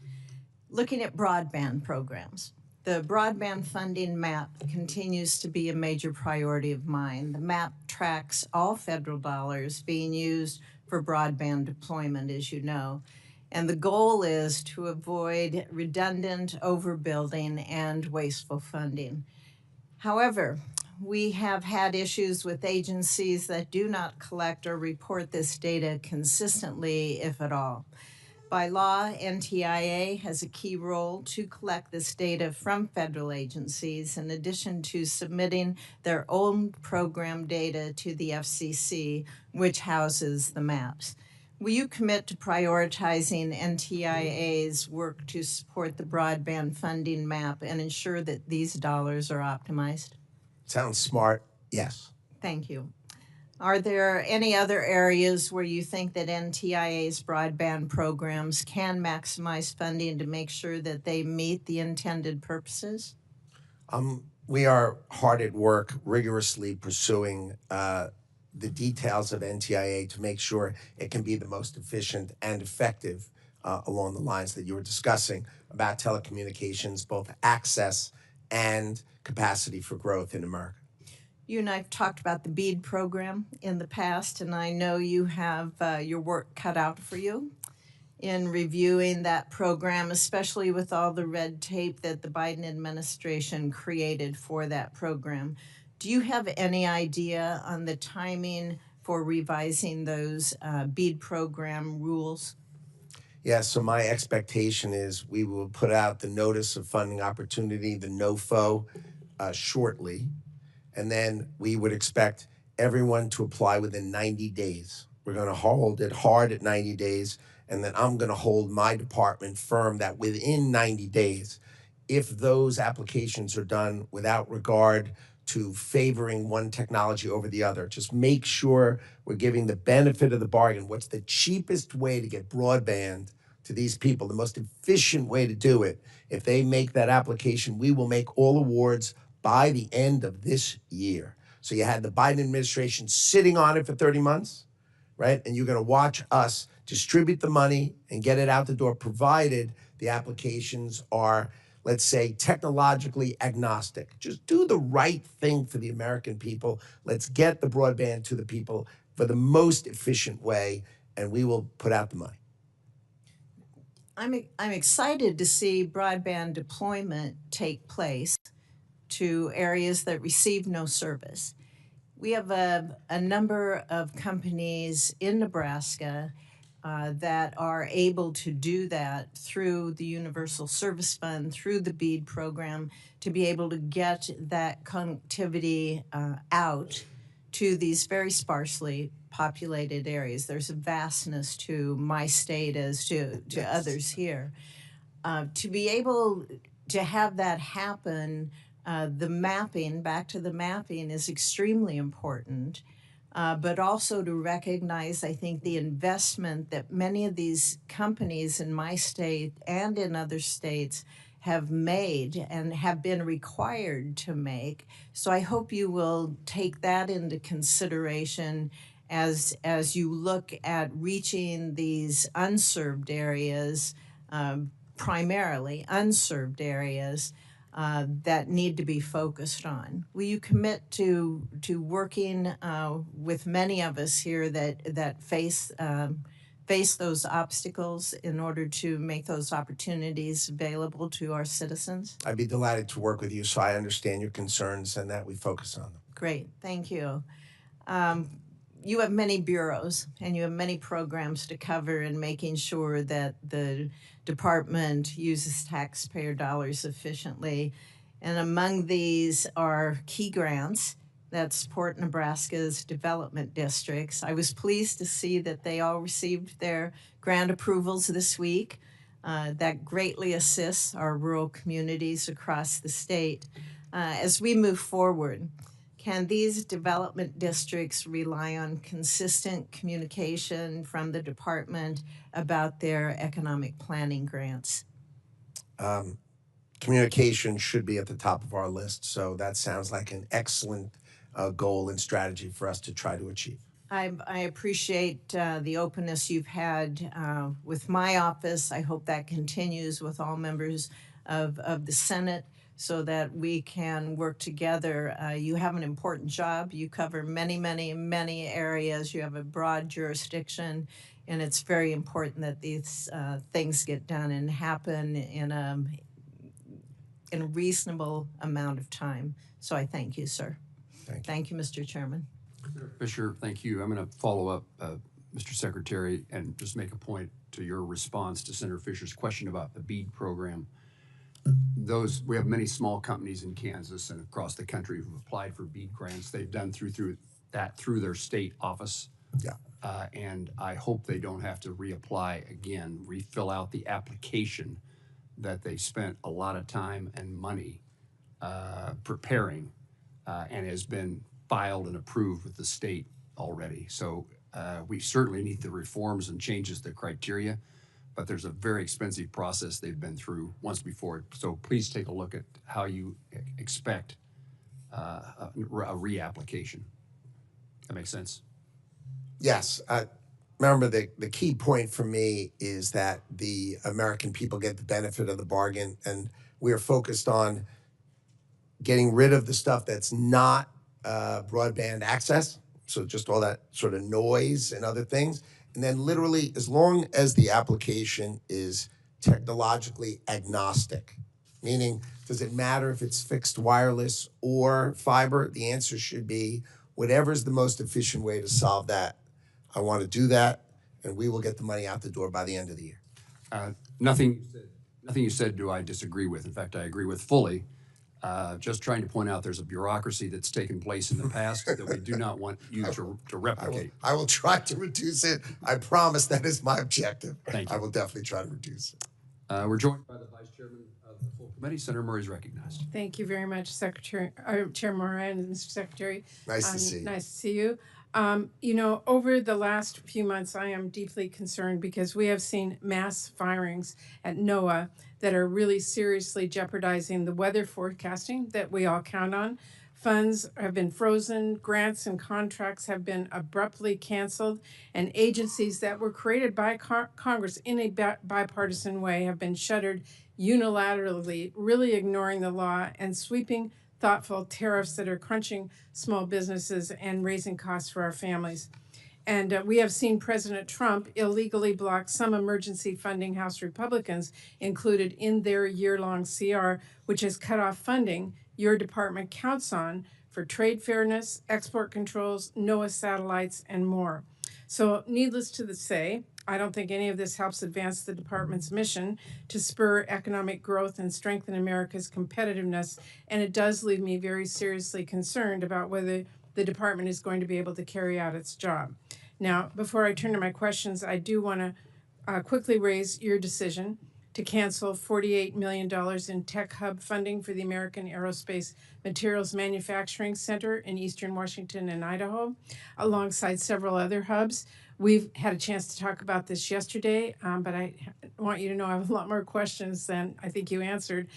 Looking at broadband programs, the broadband funding map continues to be a major priority of mine. The map tracks all federal dollars being used for broadband deployment, as you know. And the goal is to avoid redundant overbuilding and wasteful funding. However, we have had issues with agencies that do not collect or report this data consistently, if at all. By law, NTIA has a key role to collect this data from federal agencies, in addition to submitting their own program data to the FCC, which houses the maps. Will you commit to prioritizing NTIA's work to support the broadband funding map and ensure that these dollars are optimized? Sounds smart. Yes. Thank you. Are there any other areas where you think that NTIA's broadband programs can maximize funding to make sure that they meet the intended purposes? We are hard at work rigorously pursuing the details of NTIA to make sure it can be the most efficient and effective along the lines that you were discussing about telecommunications, both access and capacity for growth in America. You and I have talked about the BEAD program in the past, and I know you have your work cut out for you in reviewing that program, especially with all the red tape that the Biden administration created for that program. Do you have any idea on the timing for revising those BEAD program rules? Yeah, so my expectation is we will put out the notice of funding opportunity, the NOFO, shortly. And then we would expect everyone to apply within 90 days. We're going to hold it hard at 90 days, and then I'm going to hold my department firm that within 90 days, if those applications are done without regard to favoring one technology over the other, just make sure we're giving the benefit of the bargain. What's the cheapest way to get broadband to these people, the most efficient way to do it? If they make that application, we will make all awards by the end of this year. So you had the Biden administration sitting on it for 30 months, right? And you're going to watch us distribute the money and get it out the door, provided the applications are, let's say, technologically agnostic. Just do the right thing for the American people. Let's get the broadband to the people for the most efficient way, and we will put out the money. I'm excited to see broadband deployment take place to areas that receive no service. We have a number of companies in Nebraska that are able to do that through the Universal Service Fund, through the BEAD program, to be able to get that connectivity out to these very sparsely populated areas. There's a vastness to my state as to others here. To be able to have that happen, the mapping, back to the mapping, is extremely important. But also to recognize, I think, the investment that many of these companies in my state and in other states have made and have been required to make. So I hope you will take that into consideration as you look at reaching these unserved areas, primarily unserved areas. that need to be focused on. Will you commit to working with many of us here that face those obstacles in order to make those opportunities available to our citizens? I'd be delighted to work with you, so I understand your concerns and that we focus on them. Great, thank you. You have many bureaus and you have many programs to cover in making sure that the department uses taxpayer dollars efficiently. And among these are key grants that support Nebraska's development districts. I was pleased to see that they all received their grant approvals this week. That greatly assists our rural communities across the state. As we move forward, can these development districts rely on consistent communication from the department about their economic planning grants? Communication should be at the top of our list, so that sounds like an excellent goal and strategy for us to try to achieve. I appreciate the openness you've had with my office. I hope that continues with all members of the Senate so that we can work together. You have an important job. You cover many, many, many areas. You have a broad jurisdiction, and it's very important that these things get done and happen in a reasonable amount of time. So I thank you, sir. Thank you, Mr. Chairman. Fisher, thank you. I'm going to follow up, Mr. Secretary, and just make a point to your response to Senator Fisher's question about the BEAD program. We have many small companies in Kansas and across the country who've applied for BEAD grants. They've done through their state office. Yeah. And I hope they don't have to reapply again, refill out the application that they spent a lot of time and money preparing and has been filed and approved with the state already. So we certainly need the reforms and changes to the criteria, but there's a very expensive process they've been through once before. So please take a look at how you expect a reapplication. That makes sense? Yes. Remember, the key point for me is that the American people get the benefit of the bargain, and we are focused on getting rid of the stuff that's not broadband access, so just all that sort of noise and other things. And then literally, as long as the application is technologically agnostic, meaning does it matter if it's fixed wireless or fiber? The answer should be whatever's the most efficient way to solve that. I want to do that, and we will get the money out the door by the end of the year. Nothing you said do I disagree with. In fact, I agree with fully. Just trying to point out there's a bureaucracy that's taken place in the past that we do not want you to replicate. I will try to reduce it. I promise that is my objective. Thank you. I will definitely try to reduce it. We're joined by the Vice Chairman of the full committee. Senator Murray is recognized. Thank you very much, Chair Moran and Mr. Secretary. Nice to see you. Nice to see you. Over the last few months, I am deeply concerned because we have seen mass firings at NOAA that are really seriously jeopardizing the weather forecasting that we all count on. Funds have been frozen, grants and contracts have been abruptly canceled, and agencies that were created by Congress in a bipartisan way have been shuttered unilaterally, really ignoring the law and sweeping thoughtful tariffs that are crunching small businesses and raising costs for our families. And we have seen President Trump illegally block some emergency funding House Republicans included in their year-long CR, which has cut off funding your department counts on for trade fairness, export controls, NOAA satellites, and more. So needless to say, I don't think any of this helps advance the department's mission to spur economic growth and strengthen America's competitiveness, and it does leave me very seriously concerned about whether the department is going to be able to carry out its job. Now, before I turn to my questions, I do want to quickly raise your decision to cancel $48 million in Tech Hub funding for the American Aerospace Materials Manufacturing Center in Eastern Washington and Idaho, alongside several other hubs. We've had a chance to talk about this yesterday, but I want you to know I have a lot more questions than I think you answered.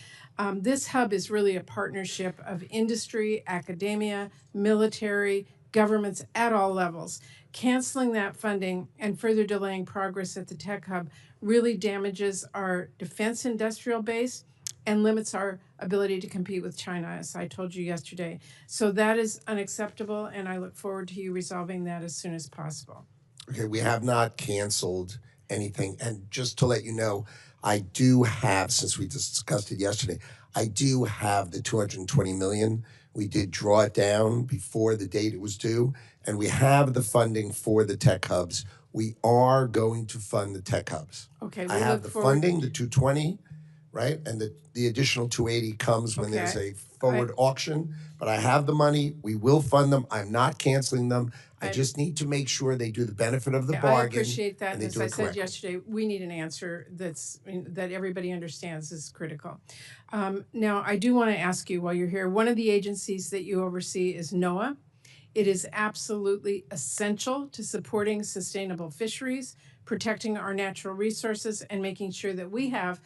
This hub is really a partnership of industry, academia, military, governments at all levels. Canceling that funding and further delaying progress at the Tech Hub really damages our defense industrial base and limits our ability to compete with China, as I told you yesterday. So that is unacceptable, and I look forward to you resolving that as soon as possible. Okay, we have not canceled anything. And just to let you know, I do have, since we discussed it yesterday, I do have the 220 million. We did draw it down before the date it was due, and we have the funding for the tech hubs. We are going to fund the tech hubs. Okay, I we have look the forward. funding, the 220, right? And the additional 280 comes when there's Okay. a forward auction, but I have the money. We will fund them. I'm not canceling them. I just need to make sure they do the benefit of the Yeah, bargain. I appreciate that, and and they as do I it said correctly. yesterday, we need an answer that everybody understands is critical. Now, I do want to ask you while you're here, one of the agencies that you oversee is NOAA. It is absolutely essential to supporting sustainable fisheries, protecting our natural resources, and making sure that we have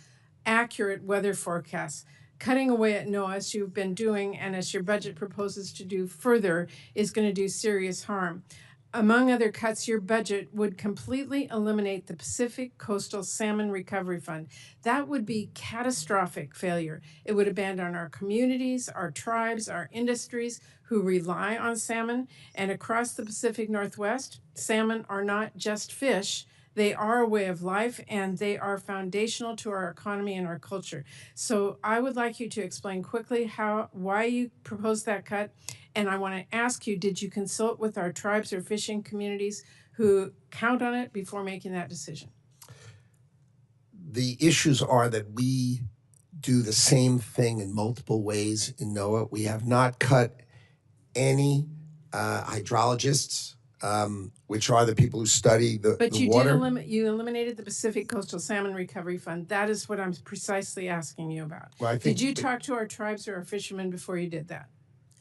accurate weather forecasts. Cutting away at NOAA, as you've been doing, and as your budget proposes to do further, is going to do serious harm. Among other cuts, your budget would completely eliminate the Pacific Coastal Salmon Recovery Fund. That would be catastrophic failure. It would abandon our communities, our tribes, our industries who rely on salmon. And across the Pacific Northwest, salmon are not just fish. They are a way of life, and they are foundational to our economy and our culture. So I would like you to explain quickly why you proposed that cut. And I want to ask you, did you consult with our tribes or fishing communities who count on it before making that decision? The issues are that we do the same thing in multiple ways in NOAA. We have not cut any hydrologists, which are the people who study the But you water. you eliminated the Pacific Coastal Salmon Recovery Fund. That is what I'm precisely asking you about. Well, I think- Did you talk to our tribes or our fishermen before you did that?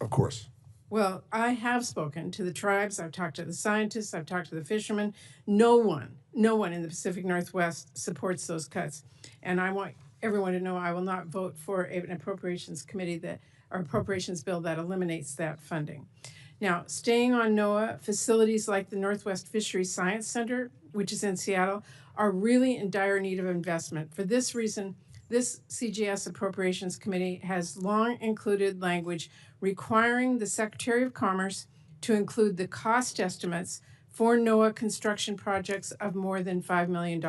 Of course. Well, I have spoken to the tribes, I've talked to the scientists, I've talked to the fishermen. No one in the Pacific Northwest supports those cuts. And I want everyone to know I will not vote for an appropriations committee or appropriations bill that eliminates that funding. Now, staying on NOAA, facilities like the Northwest Fisheries Science Center, which is in Seattle, are really in dire need of investment. For this reason, this CGS Appropriations Committee has long included language requiring the Secretary of Commerce to include the cost estimates for NOAA construction projects of more than $5 million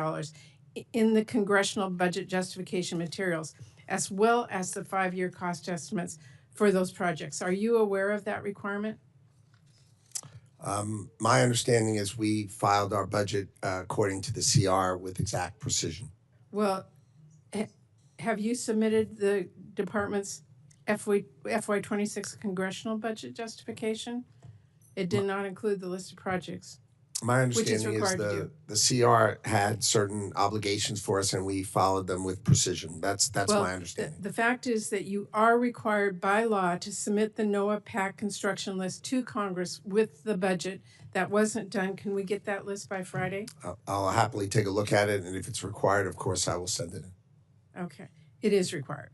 in the congressional budget justification materials, as well as the 5-year cost estimates for those projects. Are you aware of that requirement? My understanding is we filed our budget according to the CR with exact precision. Well, have you submitted the department's FY26 congressional budget justification? It did not include the list of projects. My Which is understanding is required to the CR had certain obligations for us, and we followed them with precision. That's Well, my understanding. The fact is that you are required by law to submit the NOAA PAC construction list to Congress with the budget. That wasn't done. Can we get that list by Friday? I'll happily take a look at it, and if it's required, of course, I will send it in. Okay, it is required.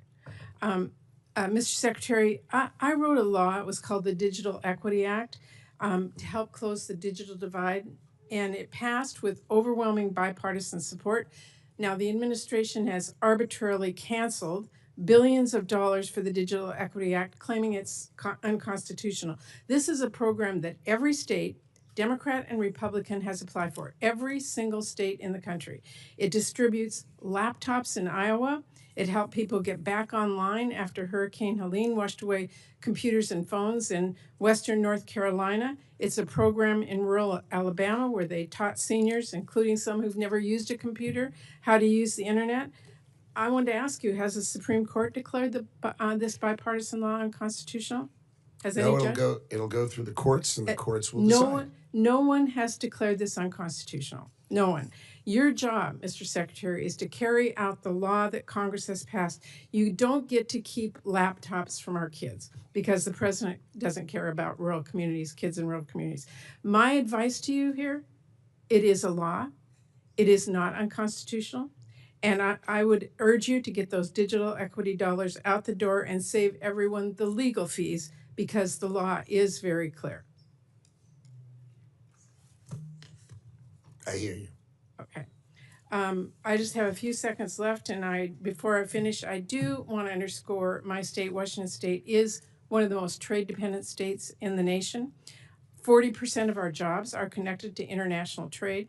Mr. Secretary, I wrote a law, it was called the Digital Equity Act, to help close the digital divide, and it passed with overwhelming bipartisan support. Now, the administration has arbitrarily canceled billions of dollars for the Digital Equity Act, claiming it's unconstitutional. This is a program that every state, Democrat and Republican, has applied for, every single state in the country. It distributes laptops in Iowa. It helped people get back online after Hurricane Helene washed away computers and phones in Western North Carolina. It's a program in rural Alabama where they taught seniors, including some who've never used a computer, how to use the internet. I wanted to ask you, has the Supreme Court declared this bipartisan law unconstitutional? Has any No, judge? it'll go through the courts, and the courts will decide. No one has declared this unconstitutional. No one. Your job, Mr. Secretary, is to carry out the law that Congress has passed. You don't get to keep laptops from our kids because the president doesn't care about rural communities, kids in rural communities. My advice to you here, it is a law. It is not unconstitutional. And I would urge you to get those digital equity dollars out the door and save everyone the legal fees because the law is very clear. I hear you. Okay. I just have a few seconds left, and before I finish, I do want to underscore my state, Washington State, is one of the most trade-dependent states in the nation. 40% of our jobs are connected to international trade,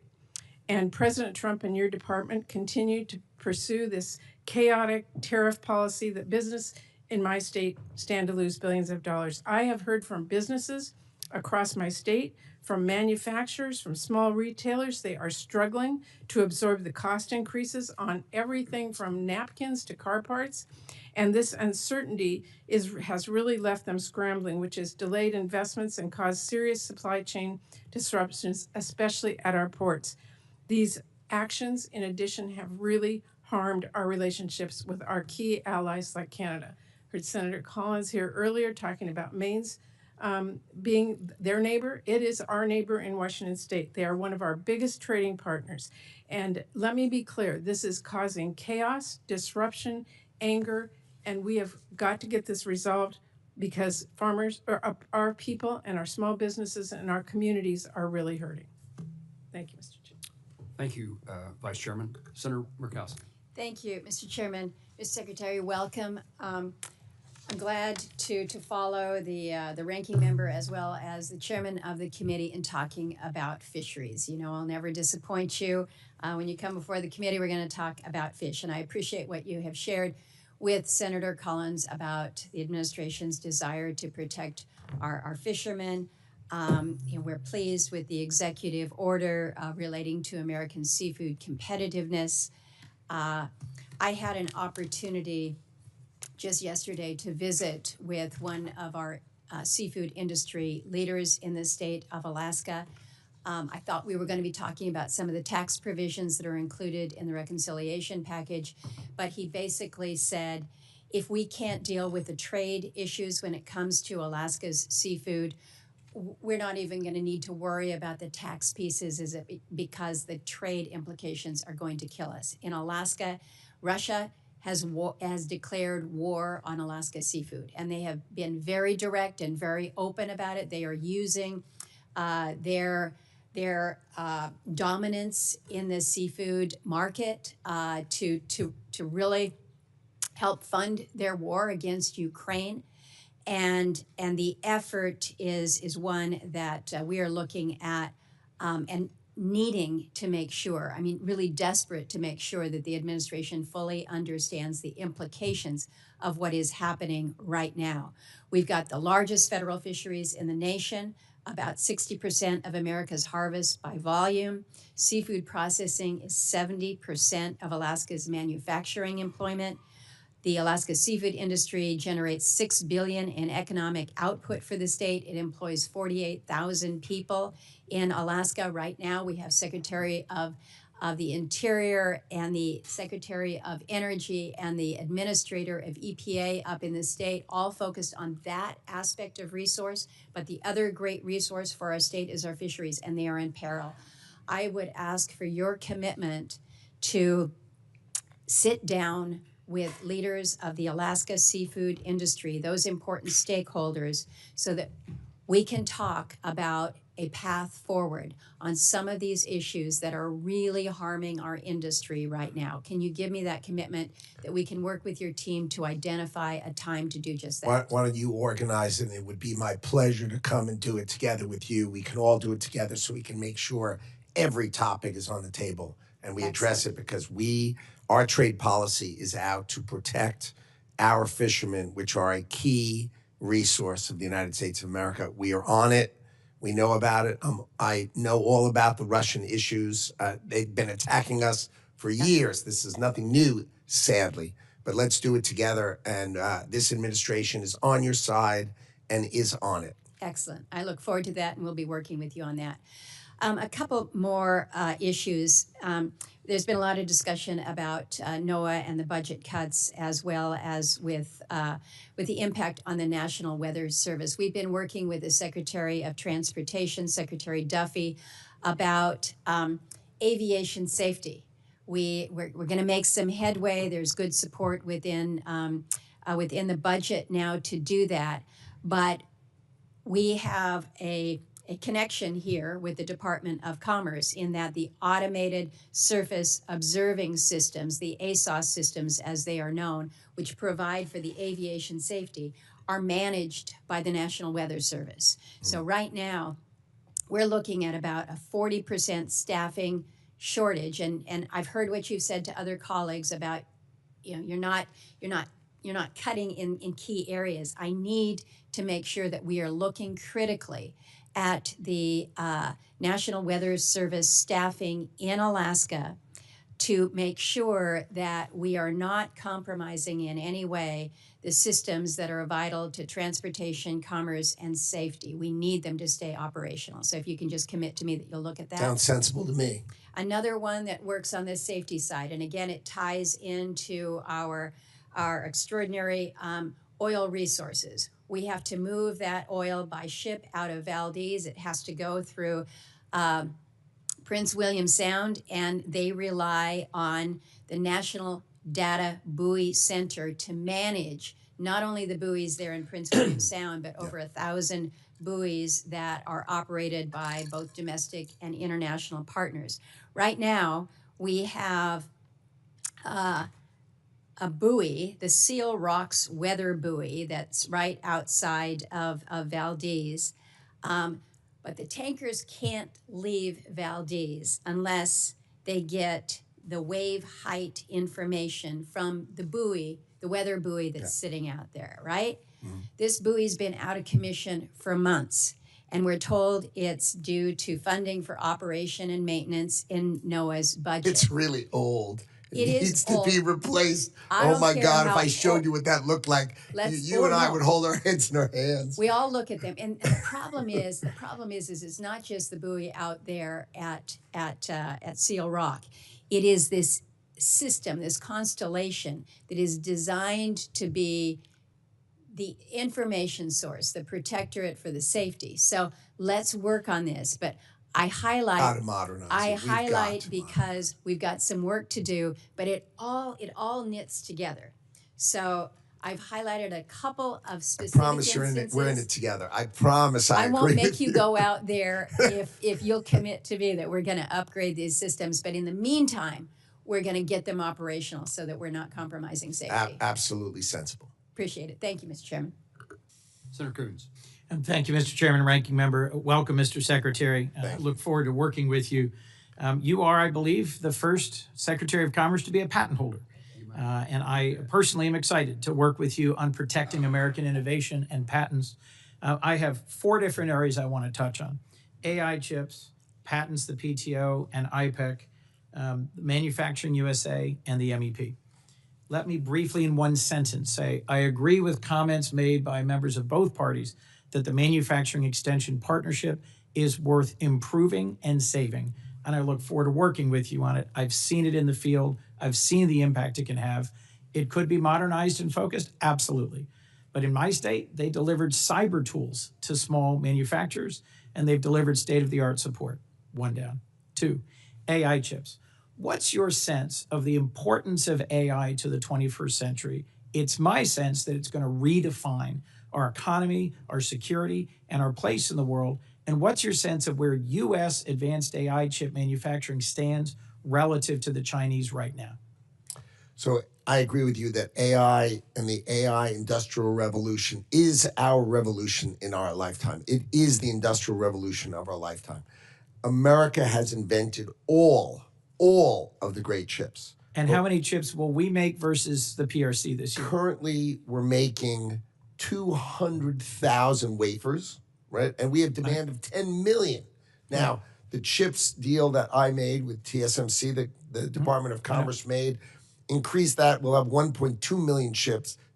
and President Trump and your department continue to pursue this chaotic tariff policy that business in my state stand to lose billions of dollars. I have heard from businesses across my state, from manufacturers, from small retailers. They are struggling to absorb the cost increases on everything from napkins to car parts. And this uncertainty has really left them scrambling, which has delayed investments and caused serious supply chain disruptions, especially at our ports. These actions, in addition, have really harmed our relationships with our key allies like Canada. Heard Senator Collins here earlier talking about Maine's being their neighbor. It is our neighbor in Washington State. They are one of our biggest trading partners. And let me be clear, this is causing chaos, disruption, anger, and we have got to get this resolved because farmers, or our people and our small businesses and our communities are really hurting. Thank you, Mr. Chair. Thank you, Vice Chairman. Senator Murkowski. Thank you, Mr. Chairman. Mr. Secretary, welcome. I'm glad to follow the ranking member as well as the chairman of the committee in talking about fisheries. You know, I'll never disappoint you. When you come before the committee, we're going to talk about fish, and I appreciate what you have shared with Senator Collins about the administration's desire to protect our fishermen. We're pleased with the executive order relating to American seafood competitiveness. I had an opportunity just yesterday to visit with one of our seafood industry leaders in the state of Alaska. I thought we were going to be talking about some of the tax provisions that are included in the reconciliation package, but he basically said, if we can't deal with the trade issues when it comes to Alaska's seafood, we're not even going to need to worry about the tax pieces because the trade implications are going to kill us. In Alaska, Russia has declared war on Alaska seafood, and they have been very direct and very open about it. They are using their dominance in the seafood market to really help fund their war against Ukraine. And the effort is one that we are looking at and needing to make sure, I mean, really desperate to make sure that the administration fully understands the implications of what is happening right now. We've got the largest federal fisheries in the nation, about 60% of America's harvest by volume. Seafood processing is 70% of Alaska's manufacturing employment. The Alaska seafood industry generates $6 billion in economic output for the state. It employs 48,000 people in Alaska. Right now, we have Secretary of the Interior and the Secretary of Energy and the Administrator of EPA up in the state, all focused on that aspect of resource. But the other great resource for our state is our fisheries, and they are in peril. I would ask for your commitment to sit down with leaders of the Alaska seafood industry, those important stakeholders, so that we can talk about a path forward on some of these issues that are really harming our industry right now. Can you give me that commitment that we can work with your team to identify a time to do just that? Why don't you organize it? It would be my pleasure to come and do it together with you. We can all do it together so we can make sure every topic is on the table and we address it, because our trade policy is out to protect our fishermen, which are a key resource of the United States of America. We are on it. We know about it. I know all about the Russian issues. They've been attacking us for years. This is nothing new, sadly, but let's do it together. And this administration is on your side and is on it. Excellent. I look forward to that, and we'll be working with you on that. A couple more issues. There's been a lot of discussion about NOAA and the budget cuts, as well as with the impact on the National Weather Service. We've been working with the Secretary of Transportation, Secretary Duffy, about aviation safety. We're going to make some headway. There's good support within the budget now to do that, but we have a a connection here with the Department of Commerce in that the automated surface observing systems, the ASOS systems as they are known, which provide for the aviation safety, are managed by the National Weather Service. So right now, we're looking at about a 40% staffing shortage. And I've heard what you've said to other colleagues about, you're not cutting in key areas. I need to make sure that we are looking critically at the National Weather Service staffing in Alaska to make sure that we are not compromising in any way the systems that are vital to transportation, commerce, and safety. We need them to stay operational. So if you can just commit to me that you'll look at that. Sounds sensible to me. Another one that works on the safety side, and again, it ties into our extraordinary oil resources. We have to move that oil by ship out of Valdez. It has to go through Prince William Sound, and they rely on the National Data Buoy Center to manage not only the buoys there in Prince William Sound, but over 1,000 buoys that are operated by both domestic and international partners. Right now, we have a buoy, the Seal Rocks weather buoy, that's right outside of Valdez. But the tankers can't leave Valdez unless they get the wave height information from the buoy, the weather buoy that's sitting out there, right? Mm-hmm. This buoy's been out of commission for months, and we're told it's due to funding for operation and maintenance in NOAA's budget. It's really old. It is needs to be replaced. I Oh my don't God, care if I how showed old- you what that looked like, Let's- you and I no. would hold our heads in our hands. We all look at them, and the problem is it's not just the buoy out there at Seal Rock. It is this system, this constellation that is designed to be the information source, the protectorate for the safety. So let's work on this. But I highlight, Gotta modernize it. We've got highlight to because we've got some work to do, but it all knits together. So I've highlighted a couple of specific I promise instances. we're in it together. I promise I agree won't make with you go out there if you'll commit to me that we're going to upgrade these systems. But in the meantime, we're going to get them operational so that we're not compromising safety. Absolutely sensible. Appreciate it. Thank you, Mr. Chairman. Senator Coons. And thank you, Mr. Chairman, Ranking Member. Welcome, Mr. Secretary. Look forward to working with you. You are, I believe, the first Secretary of Commerce to be a patent holder. And I personally am excited to work with you on protecting American innovation and patents. I have 4 different areas I want to touch on: AI chips, patents, the PTO, and IPEC, Manufacturing USA, and the MEP. Let me briefly, in one sentence, say I agree with comments made by members of both parties that the Manufacturing Extension Partnership is worth improving and saving, and I look forward to working with you on it. I've seen it in the field. I've seen the impact it can have. It could be modernized and focused, absolutely. But in my state, they delivered cyber tools to small manufacturers, and they've delivered state-of-the-art support. 1 down. 2, AI chips. What's your sense of the importance of AI to the 21st century? It's my sense that it's going to redefine our economy, our security, and our place in the world. And what's your sense of where U.S. advanced AI chip manufacturing stands relative to the Chinese right now? So I agree with you that AI and the AI industrial revolution is our revolution in our lifetime. It is the industrial revolution of our lifetime. America has invented all of the great chips. And how many chips will we make versus the PRC this year? Currently, we're making 200,000 wafers, right? And we have demand of 10 million. Now, the chips deal that I made with TSMC, the Department of Commerce made, increase that. We'll have 1.2 million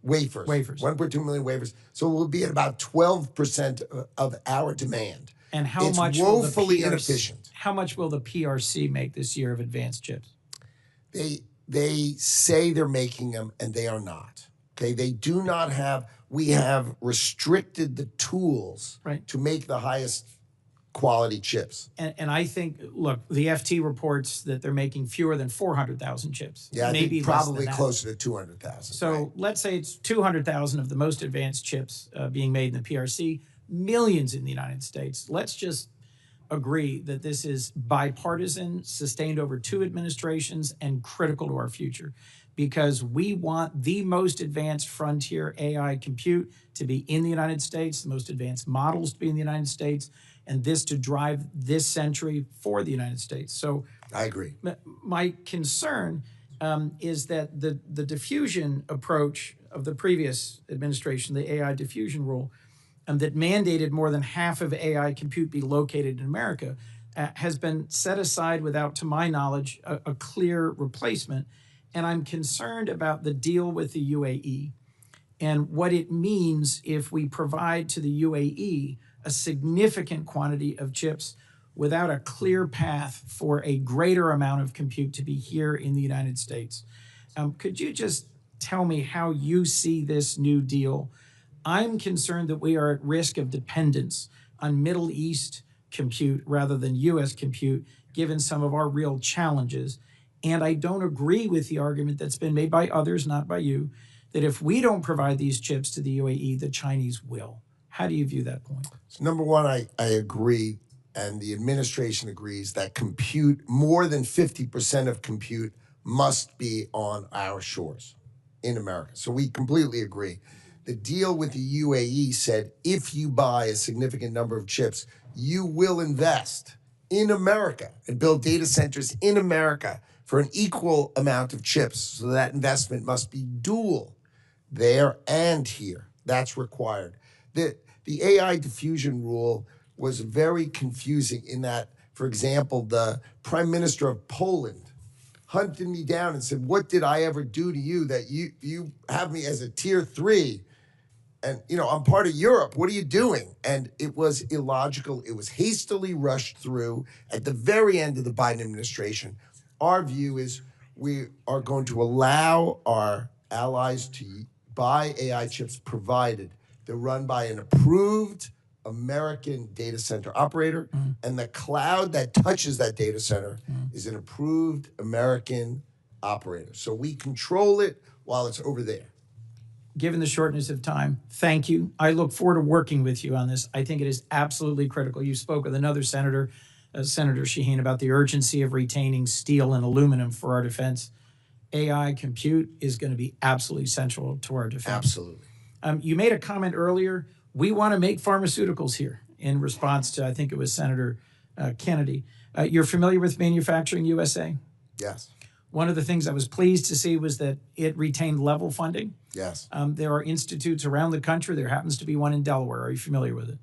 wafers. 1.2 million wafers. So we'll be at about 12% of our demand. And how it's much woefully will the inefficient. How much will the PRC make this year of advanced chips? They say they're making them, and they are not. Okay, they do not have. We have restricted the tools to make the highest quality chips. And I think, look, the FT reports that they're making fewer than 400,000 chips. Yeah, I maybe think probably less than closer to 200,000. So let's say it's 200,000 of the most advanced chips being made in the PRC. millions in the United States. Let's just agree that this is bipartisan, sustained over 2 administrations, and critical to our future, because we want the most advanced frontier AI compute to be in the United States, the most advanced models to be in the United States, and this to drive this century for the United States. So I agree. my concern is that the diffusion approach of the previous administration, the AI diffusion rule, that mandated more than half of AI compute be located in America, has been set aside without, to my knowledge, a clear replacement. And I'm concerned about the deal with the UAE and what it means if we provide to the UAE a significant quantity of chips without a clear path for a greater amount of compute to be here in the United States. Could you just tell me how you see this new deal? I'm concerned that we are at risk of dependence on Middle East compute rather than U.S. compute, given some of our real challenges. And I don't agree with the argument that's been made by others, not by you, that if we don't provide these chips to the UAE, the Chinese will. How do you view that point? So number one, I agree, and the administration agrees that compute, more than 50% of compute must be on our shores in America. So we completely agree. The deal with the UAE said if you buy a significant number of chips, you will invest in America and build data centers in America for an equal amount of chips. So that investment must be dual there and here. That's required. The AI diffusion rule was very confusing in that, for example, the Prime Minister of Poland hunted me down and said, "What did I ever do to you that you have me as a tier 3? And, I'm part of Europe. What are you doing?" And it was illogical. It was hastily rushed through at the very end of the Biden administration. Our view is we are going to allow our allies to buy AI chips provided they're run by an approved American data center operator, and the cloud that touches that data center is an approved American operator. So we control it while it's over there. Given the shortness of time, thank you. I look forward to working with you on this. I think it is absolutely critical. You spoke with another senator, Senator Shaheen, about the urgency of retaining steel and aluminum for our defense. AI compute is going to be absolutely central to our defense. Absolutely. You made a comment earlier. We want to make pharmaceuticals here in response to, I think it was Senator Kennedy. You're familiar with Manufacturing USA? Yes. One of the things I was pleased to see was that it retained level funding. Yes. There are institutes around the country. There happens to be one in Delaware. Are you familiar with it?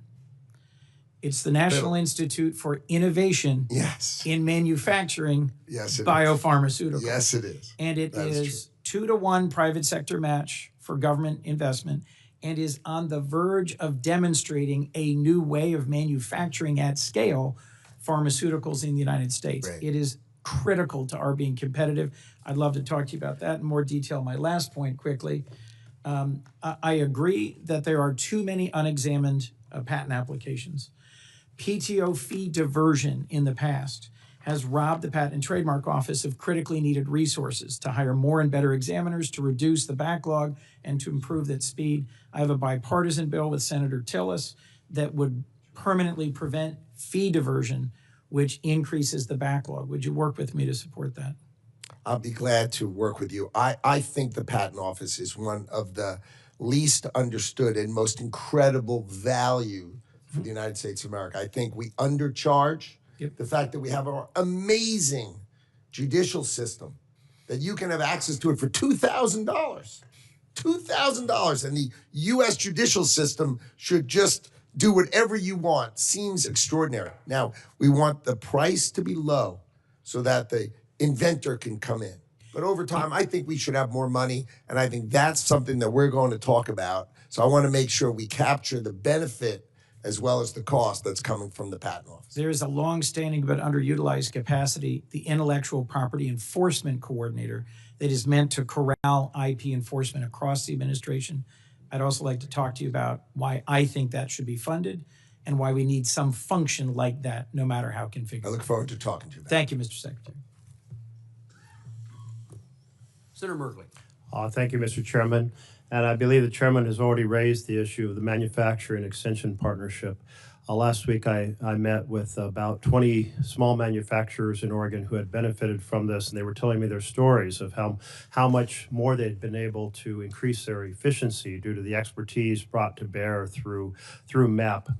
It's the National Institute for Innovation in Manufacturing Biopharmaceuticals. Yes, it is. And it is 2-to-1 private sector match for government investment, and is on the verge of demonstrating a new way of manufacturing at scale pharmaceuticals in the United States. Right. It is critical to our being competitive. I'd love to talk to you about that in more detail. My last point quickly, I agree that there are too many unexamined patent applications. PTO fee diversion in the past has robbed the Patent and Trademark Office of critically needed resources to hire more and better examiners, to reduce the backlog, and to improve that speed. I have a bipartisan bill with Senator Tillis that would permanently prevent fee diversion, which increases the backlog. Would you work with me to support that? I'll be glad to work with you. I think the Patent Office is one of the least understood and most incredible value for the United States of America. I think we undercharge. The fact that we have our amazing judicial system, that you can have access to it for $2,000. $2,000. And the U.S. judicial system should just do whatever you want. Seems extraordinary. Now, we want the price to be low so that the inventor can come in. But over time, I think we should have more money, and I think that's something that we're going to talk about. So I want to make sure we capture the benefit as well as the cost that's coming from the Patent Office. There is a long-standing but underutilized capacity, the Intellectual Property Enforcement Coordinator, that is meant to corral IP enforcement across the administration. I'd also like to talk to you about why I think that should be funded and why we need some function like that, no matter how configured. I look forward to talking to you about it. Thank you, Mr. Secretary. Senator Merkley. Thank you, Mr. Chairman. And I believe the chairman has already raised the issue of the manufacturing extension partnership. Last week, I met with about 20 small manufacturers in Oregon who had benefited from this, and they were telling me their stories of how much more they'd been able to increase their efficiency due to the expertise brought to bear through MEP.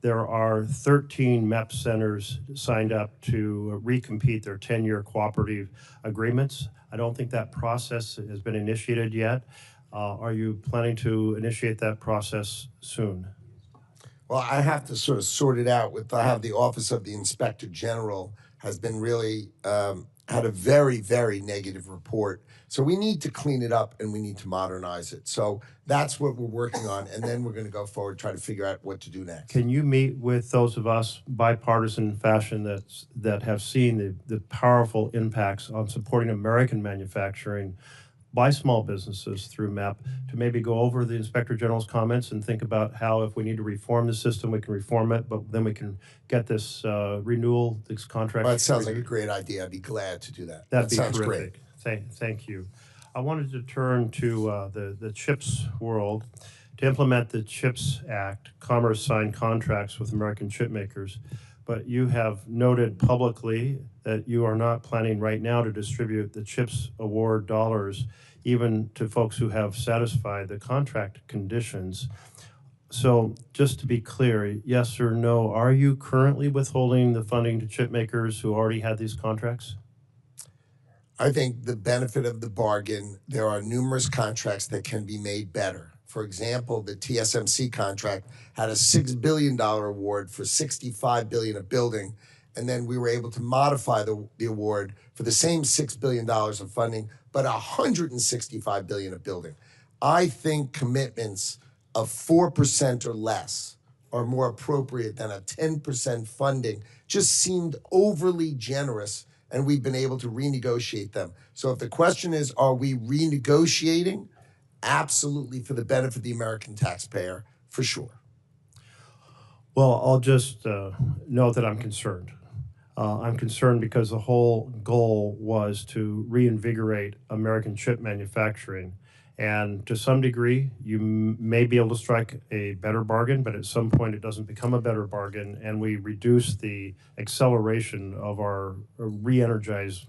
There are 13 MEP centers signed up to recompete their 10-year cooperative agreements. I don't think that process has been initiated yet. Are you planning to initiate that process soon? Well, I have to sort of sort it out with, I have the Office of the Inspector General has been really, had a very, very negative report. So we need to clean it up and we need to modernize it. So that's what we're working on. And then we're going to go forward, try to figure out what to do next. Can you meet with those of us bipartisan fashion that have seen the powerful impacts on supporting American manufacturing by small businesses through MEP to maybe go over the Inspector General's comments and think about how if we need to reform the system, we can reform it, but then we can get this renewal, this contract. Well, that sounds like a great idea. I'd be glad to do that. That'd That be sounds terrific. Thank you. I wanted to turn to the CHIPS world. To implement the CHIPS Act, Commerce signed contracts with American chip makers, but you have noted publicly that you are not planning right now to distribute the CHIPS award dollars even to folks who have satisfied the contract conditions. So just to be clear, yes or no, are you currently withholding the funding to chip makers who already had these contracts? I think the benefit of the bargain, there are numerous contracts that can be made better. For example, the TSMC contract had a $6 billion award for $65 billion of building, and then we were able to modify the award for the same $6 billion of funding, but $165 billion of building. I think commitments of 4% or less are more appropriate than a 10% funding. Just seemed overly generous, and we've been able to renegotiate them. So if the question is, are we renegotiating? Absolutely, for the benefit of the American taxpayer, for sure. Well, I'll just note that I'm concerned. I'm concerned because the whole goal was to reinvigorate American chip manufacturing. And to some degree, you may be able to strike a better bargain, but at some point it doesn't become a better bargain, and we reduce the acceleration of our re-energizing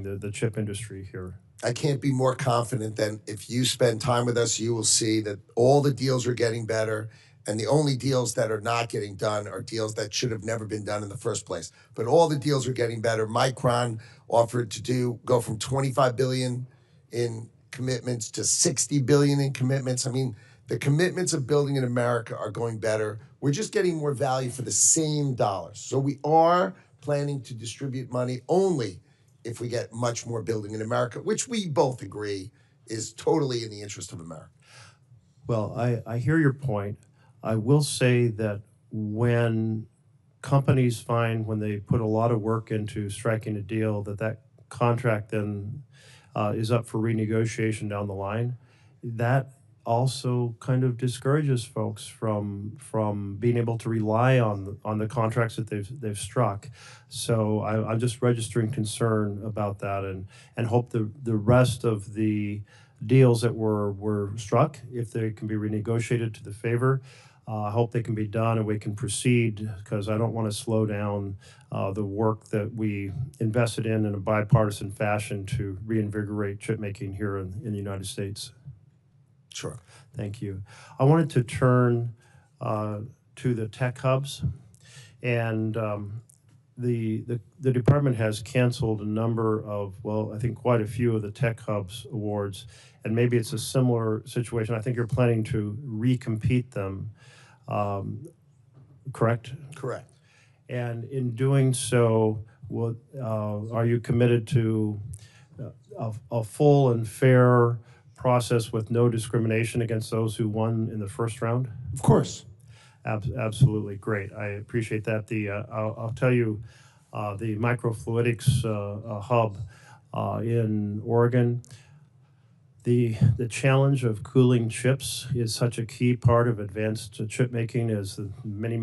the chip industry here. I can't be more confident than if you spend time with us, you will see that all the deals are getting better, and the only deals that are not getting done are deals that should have never been done in the first place. But all the deals are getting better. Micron offered to go from $25 billion in commitments to $60 billion in commitments. I mean, the commitments of building in America are going better. We're just getting more value for the same dollars. So we are planning to distribute money only if we get much more building in America, which we both agree is totally in the interest of America. Well, I hear your point. I will say that when companies find when they put a lot of work into striking a deal that contract then is up for renegotiation down the line, that also kind of discourages folks from being able to rely on the contracts that they've struck. So I'm just registering concern about that and hope the rest of the deals that were struck, if they can be renegotiated to the favor, I hope they can be done and we can proceed, because I don't want to slow down the work that we invested in a bipartisan fashion to reinvigorate chip making here in the United States. Sure. Thank you. I wanted to turn to the tech hubs, and the department has canceled a number of, well, I think quite a few of the tech hubs awards, and maybe it's a similar situation. I think you're planning to recompete them, correct? Correct. And in doing so, are you committed to a full and fair process with no discrimination against those who won in the first round? Of course. Absolutely, great. I appreciate that. I'll tell you, the microfluidics hub in Oregon, the challenge of cooling chips is such a key part of advanced chip making, as many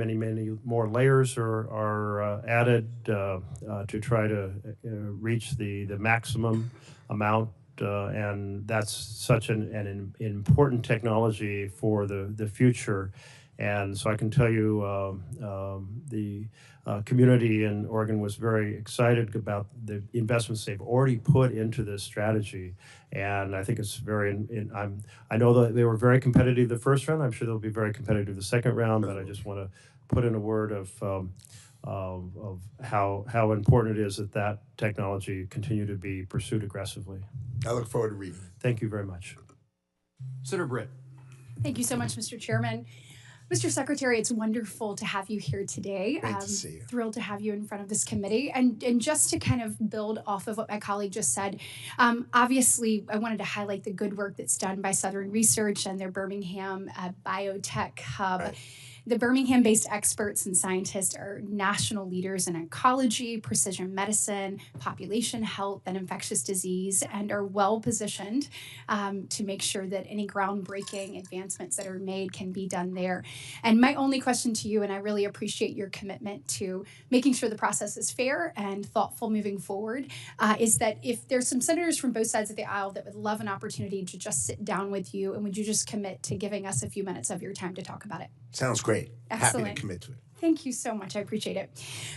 more layers are added to try to reach the maximum amount and that's such an important technology for the future. And so I can tell you the community in Oregon was very excited about the investments they've already put into this strategy. And I think it's I know that they were very competitive the first round. I'm sure they'll be very competitive the second round, but I just want to put in a word of how important it is that technology continue to be pursued aggressively. I look forward to reading. Thank you very much. Senator Britt. Thank you so much, Mr. Chairman. Mr. Secretary, it's wonderful to have you here today. Great to see you. Thrilled to have you in front of this committee. And just to kind of build off of what my colleague just said, obviously, I wanted to highlight the good work that's done by Southern Research and their Birmingham Biotech Hub. Right. The Birmingham-based experts and scientists are national leaders in oncology, precision medicine, population health, and infectious disease, and are well-positioned to make sure that any groundbreaking advancements that are made can be done there. And my only question to you, and I really appreciate your commitment to making sure the process is fair and thoughtful moving forward, is that if there's some senators from both sides of the aisle that would love an opportunity to just sit down with you, and would you just commit to giving us a few minutes of your time to talk about it? Sounds great. Excellent. Happy to commit to it. Thank you so much. I appreciate it.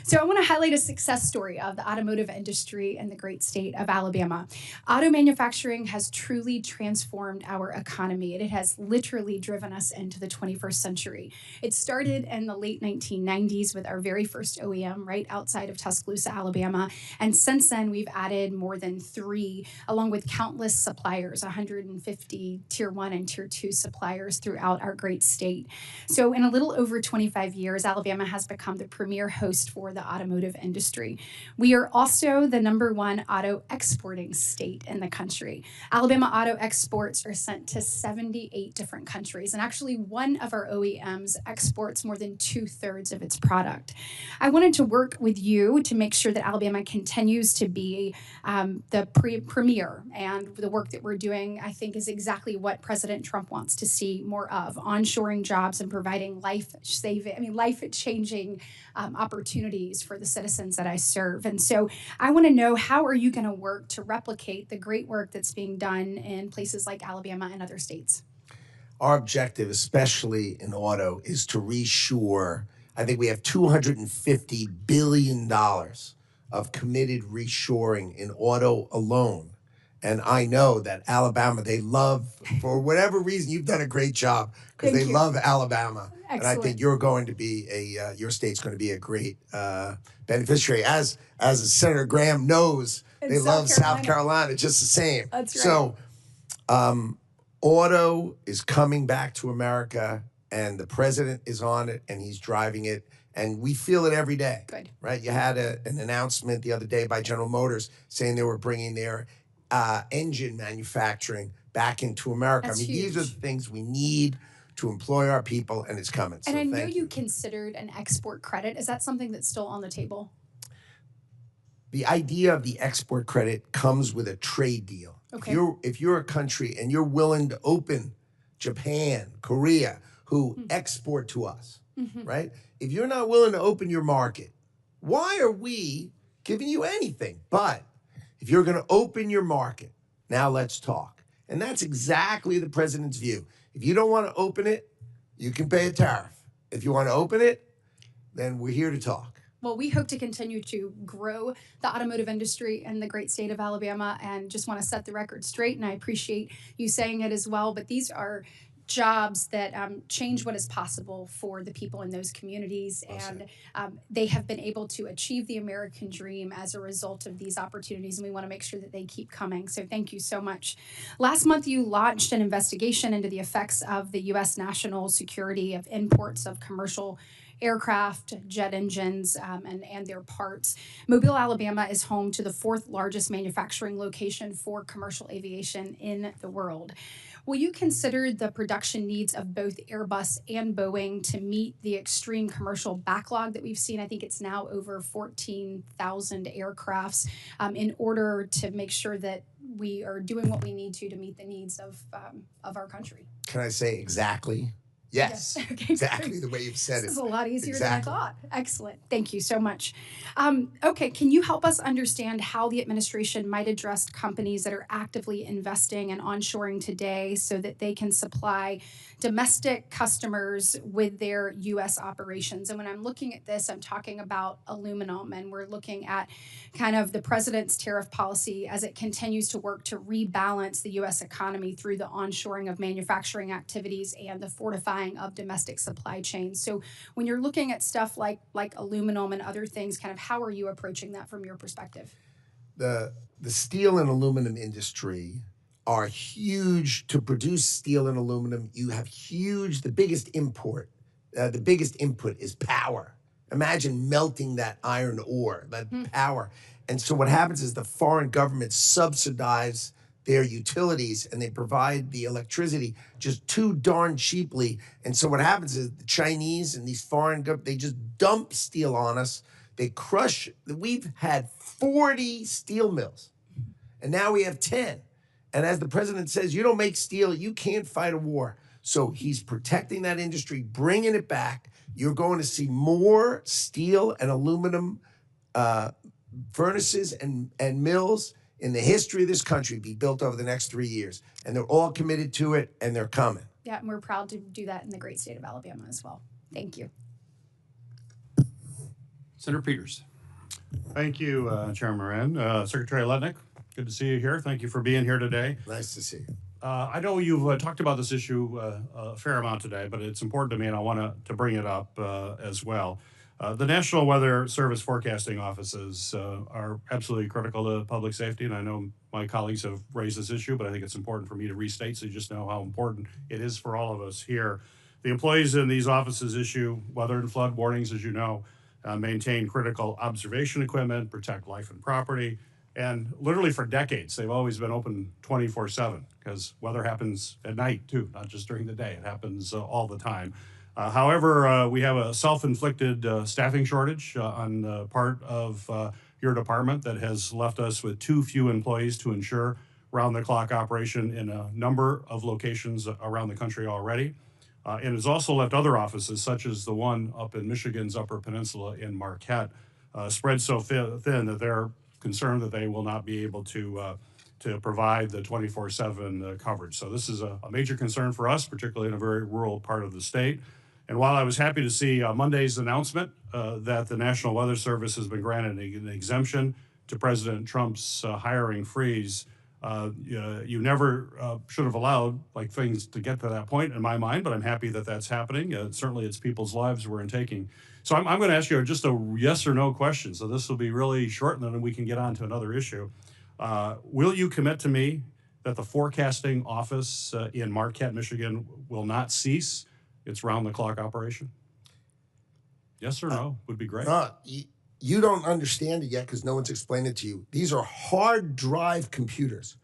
So I want to highlight a success story of the automotive industry in the great state of Alabama. Auto manufacturing has truly transformed our economy. It has literally driven us into the 21st century. It started in the late 1990s with our very first OEM right outside of Tuscaloosa, Alabama. And since then, we've added more than 3, along with countless suppliers, 150 Tier 1 and Tier 2 suppliers throughout our great state. So in a little over 25 years, Alabama has become the premier host for the automotive industry. We are also the #1 auto exporting state in the country. Alabama auto exports are sent to 78 different countries, and actually one of our OEMs exports more than 2/3 of its product. I wanted to work with you to make sure that Alabama continues to be the premier, and the work that we're doing, I think, is exactly what President Trump wants to see more of: onshoring jobs and providing life-changing opportunities for the citizens that I serve. And so I want to know, how are you going to work to replicate the great work that's being done in places like Alabama and other states? Our objective, especially in auto, is to reshore. I think we have $250 billion of committed reshoring in auto alone. And I know that Alabama, they love, for whatever reason, you've done a great job because they love Alabama. Excellent. And I think you're going to be your state's going to be a great beneficiary. As Senator Graham knows, they love South Carolina just the same. That's right. So auto is coming back to America, and the president is on it, and he's driving it. And we feel it every day. Good. Right? You had an announcement the other day by General Motors saying they were bringing their engine manufacturing back into America. That's these are huge. the things we need to employ our people, and it's coming. And So I know thank you considered an export credit. Is that something that's still on the table? The idea of the export credit comes with a trade deal. Okay. If you're a country and you're willing to open Japan, Korea, who export to us, right? If you're not willing to open your market, why are we giving you anything? But if you're going to open your market, now let's talk. And that's exactly the president's view. If you don't want to open it, you can pay a tariff. If you want to open it, then we're here to talk. Well, we hope to continue to grow the automotive industry in the great state of Alabama, and just want to set the record straight, and I appreciate you saying it as well, but these are jobs that change what is possible for the people in those communities, and they have been able to achieve the American dream as a result of these opportunities, and we want to make sure that they keep coming. So thank you so much. Last month, you launched an investigation into the effects of the U.S. national security of imports of commercial aircraft, jet engines, and their parts. Mobile, Alabama is home to the 4th largest manufacturing location for commercial aviation in the world. Will you consider the production needs of both Airbus and Boeing to meet the extreme commercial backlog that we've seen? I think it's now over 14,000 aircrafts, in order to make sure that we are doing what we need to meet the needs of our country. Can I say exactly Yes, Okay, exactly great. the way you've said This it. is a lot easier Exactly. than I thought. Excellent. Thank you so much. Okay, can you help us understand how the administration might address companies that are actively investing and onshoring today so that they can supply domestic customers with their U.S. operations? And when I'm looking at this, I'm talking about aluminum, and we're looking at kind of the president's tariff policy as it continues to work to rebalance the U.S. economy through the onshoring of manufacturing activities and the fortifying of domestic supply chains. So when you're looking at stuff like aluminum and other things, kind of how are you approaching that from your perspective? The steel and aluminum industry are huge. To produce steel and aluminum, you have the biggest the biggest input is power. Imagine melting that iron ore, that power. And so what happens is the foreign governments subsidize their utilities and they provide the electricity just too darn cheaply. And so what happens is the Chinese and these foreign governments, they just dump steel on us. They crush. We've had 40 steel mills, and now we have 10. And as the president says, you don't make steel, you can't fight a war. So he's protecting that industry, bringing it back. You're going to see more steel and aluminum furnaces and mills in the history of this country be built over the next 3 years. And they're all committed to it, and they're coming. Yeah, and we're proud to do that in the great state of Alabama as well. Thank you. Senator Peters. Thank you, Chairman Moran. Secretary Lutnick, good to see you here. Thank you for being here today. Nice to see you. I know you've talked about this issue a fair amount today, but it's important to me, and I want to bring it up as well. The National Weather Service forecasting offices are absolutely critical to public safety, and I know my colleagues have raised this issue, but I think it's important for me to restate so you just know how important it is for all of us here. The employees in these offices issue weather and flood warnings, as you know, maintain critical observation equipment, protect life and property, and literally for decades, they've always been open 24/7 because weather happens at night too, not just during the day. It happens all the time. However, we have a self-inflicted staffing shortage on the part of your department that has left us with too few employees to ensure round-the-clock operation in a number of locations around the country already. And has also left other offices, such as the one up in Michigan's Upper Peninsula in Marquette, spread so thin that they're concerned that they will not be able to provide the 24/7 coverage. So this is a major concern for us, particularly in a very rural part of the state. And while I was happy to see Monday's announcement that the National Weather Service has been granted an exemption to President Trump's hiring freeze, you never should have allowed things to get to that point in my mind, but I'm happy that that's happening. Certainly it's people's lives we're taking. So I'm going to ask you just a yes or no question. So this will be really short, and then we can get on to another issue. Will you commit to me that the forecasting office in Marquette, Michigan will not cease its round-the-clock operation? Yes or no would be great. You don't understand it yet because no one's explained it to you. These are hard drive computers,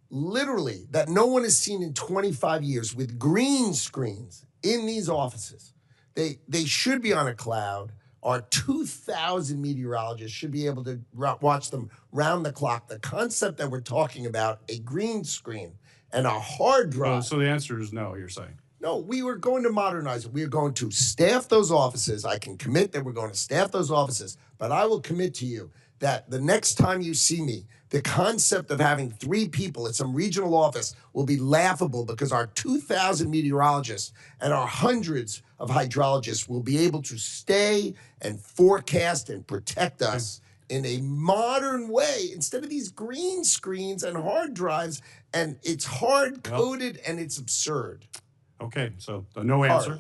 literally, that no one has seen in 25 years with green screens in these offices. They should be on a cloud. Our 2,000 meteorologists should be able to watch them round the clock. The concept that we're talking about, a green screen and a hard drive. So the answer is no, you're saying? No, we were going to modernize it. We are going to staff those offices. I can commit that we're going to staff those offices, but I will commit to you that the next time you see me, the concept of having 3 people at some regional office will be laughable because our 2,000 meteorologists and our hundreds of hydrologists will be able to stay and forecast and protect us in a modern way instead of these green screens and hard drives, and it's hard-coded and it's absurd. Okay, so a no answer.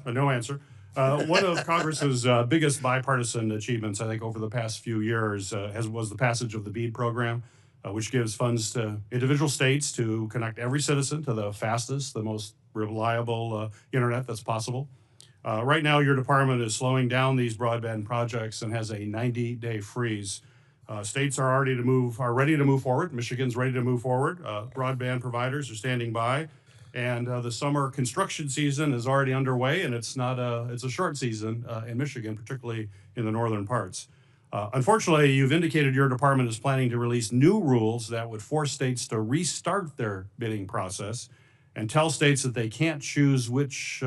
One of Congress's biggest bipartisan achievements, I think, over the past few years was the passage of the BEAD program, which gives funds to individual states to connect every citizen to the fastest, the most reliable internet that's possible. Right now, your department is slowing down these broadband projects and has a 90-day freeze. States are ready to move forward. Michigan's ready to move forward. Broadband providers are standing by. And the summer construction season is already underway, and it's a short season in Michigan, particularly in the northern parts. Unfortunately, you've indicated your department is planning to release new rules that would force states to restart their bidding process and tell states that they can't choose which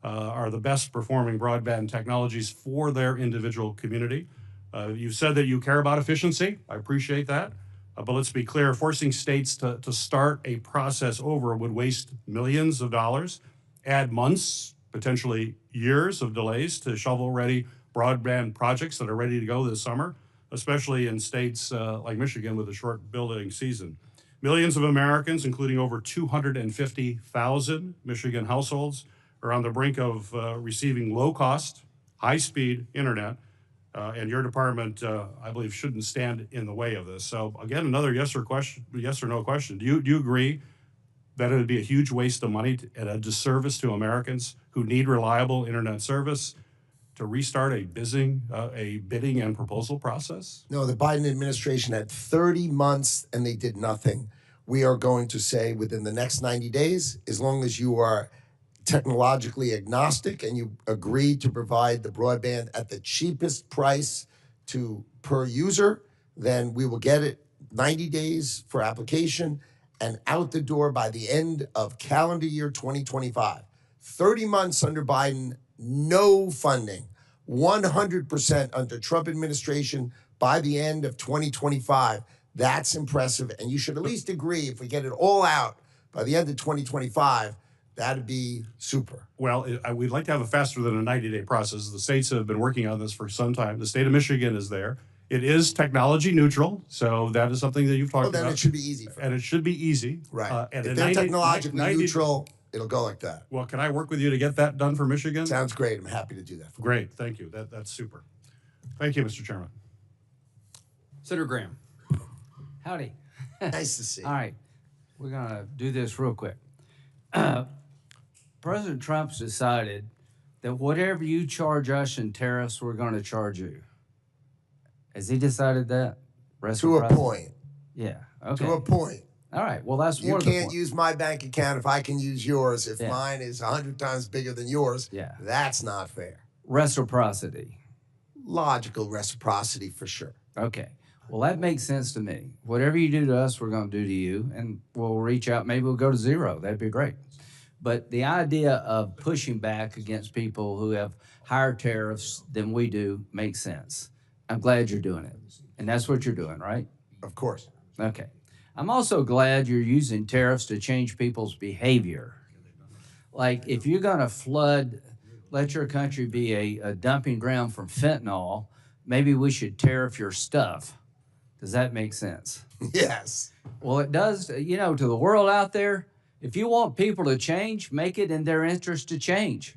are the best performing broadband technologies for their individual community. You said that you care about efficiency. I appreciate that. But let's be clear, forcing states to start a process over would waste millions of dollars, add months, potentially years of delays to shovel-ready broadband projects that are ready to go this summer, especially in states like Michigan with a short building season. Millions of Americans, including over 250,000 Michigan households, are on the brink of receiving low-cost, high-speed internet, and your department, I believe, shouldn't stand in the way of this. So again, another yes or no question. Do you agree that it would be a huge waste of money and a disservice to Americans who need reliable internet service to restart a bidding and proposal process? No, the Biden administration had 30 months and they did nothing. We are going to say within the next 90 days, as long as you are technologically agnostic and you agree to provide the broadband at the cheapest price per user, then we will get it 90 days for application and out the door by the end of calendar year 2025. 30 months under Biden, no funding. 100% under Trump administration by the end of 2025. That's impressive. And you should at least agree, if we get it all out by the end of 2025, that'd be super. Well, we'd like to have it faster than a 90-day process. The states have been working on this for some time. The state of Michigan is there. It is technology neutral, so that is something that you've talked about. Well, then it should be easy. And it should be easy. Right. And if they're technologically neutral, it'll go like that. Well, can I work with you to get that done for Michigan? Sounds great. I'm happy to do that. Great. Thank you. That's super. Thank you, Mr. Chairman. Senator Graham. Howdy. Nice to see you. All right. We're going to do this real quick. President Trump's decided that whatever you charge us in tariffs, we're going to charge you. Has he decided that? To a point. Yeah. Okay. To a point. All right. Well, that's You one of the can't points. use my bank account if I can use yours. If Yeah. mine is 100 times bigger than yours, Yeah. that's not fair. Reciprocity. Logical reciprocity for sure. Okay. Well, that makes sense to me. Whatever you do to us, we're going to do to you, and we'll reach out. Maybe we'll go to zero. That'd be great. But the idea of pushing back against people who have higher tariffs than we do makes sense. I'm glad you're doing it. And that's what you're doing, right? Of course. Okay. I'm also glad you're using tariffs to change people's behavior. Like, if you're going to let your country be a dumping ground for fentanyl, maybe we should tariff your stuff. Does that make sense? Yes. Well, it does, to the world out there. If you want people to change, make it in their interest to change.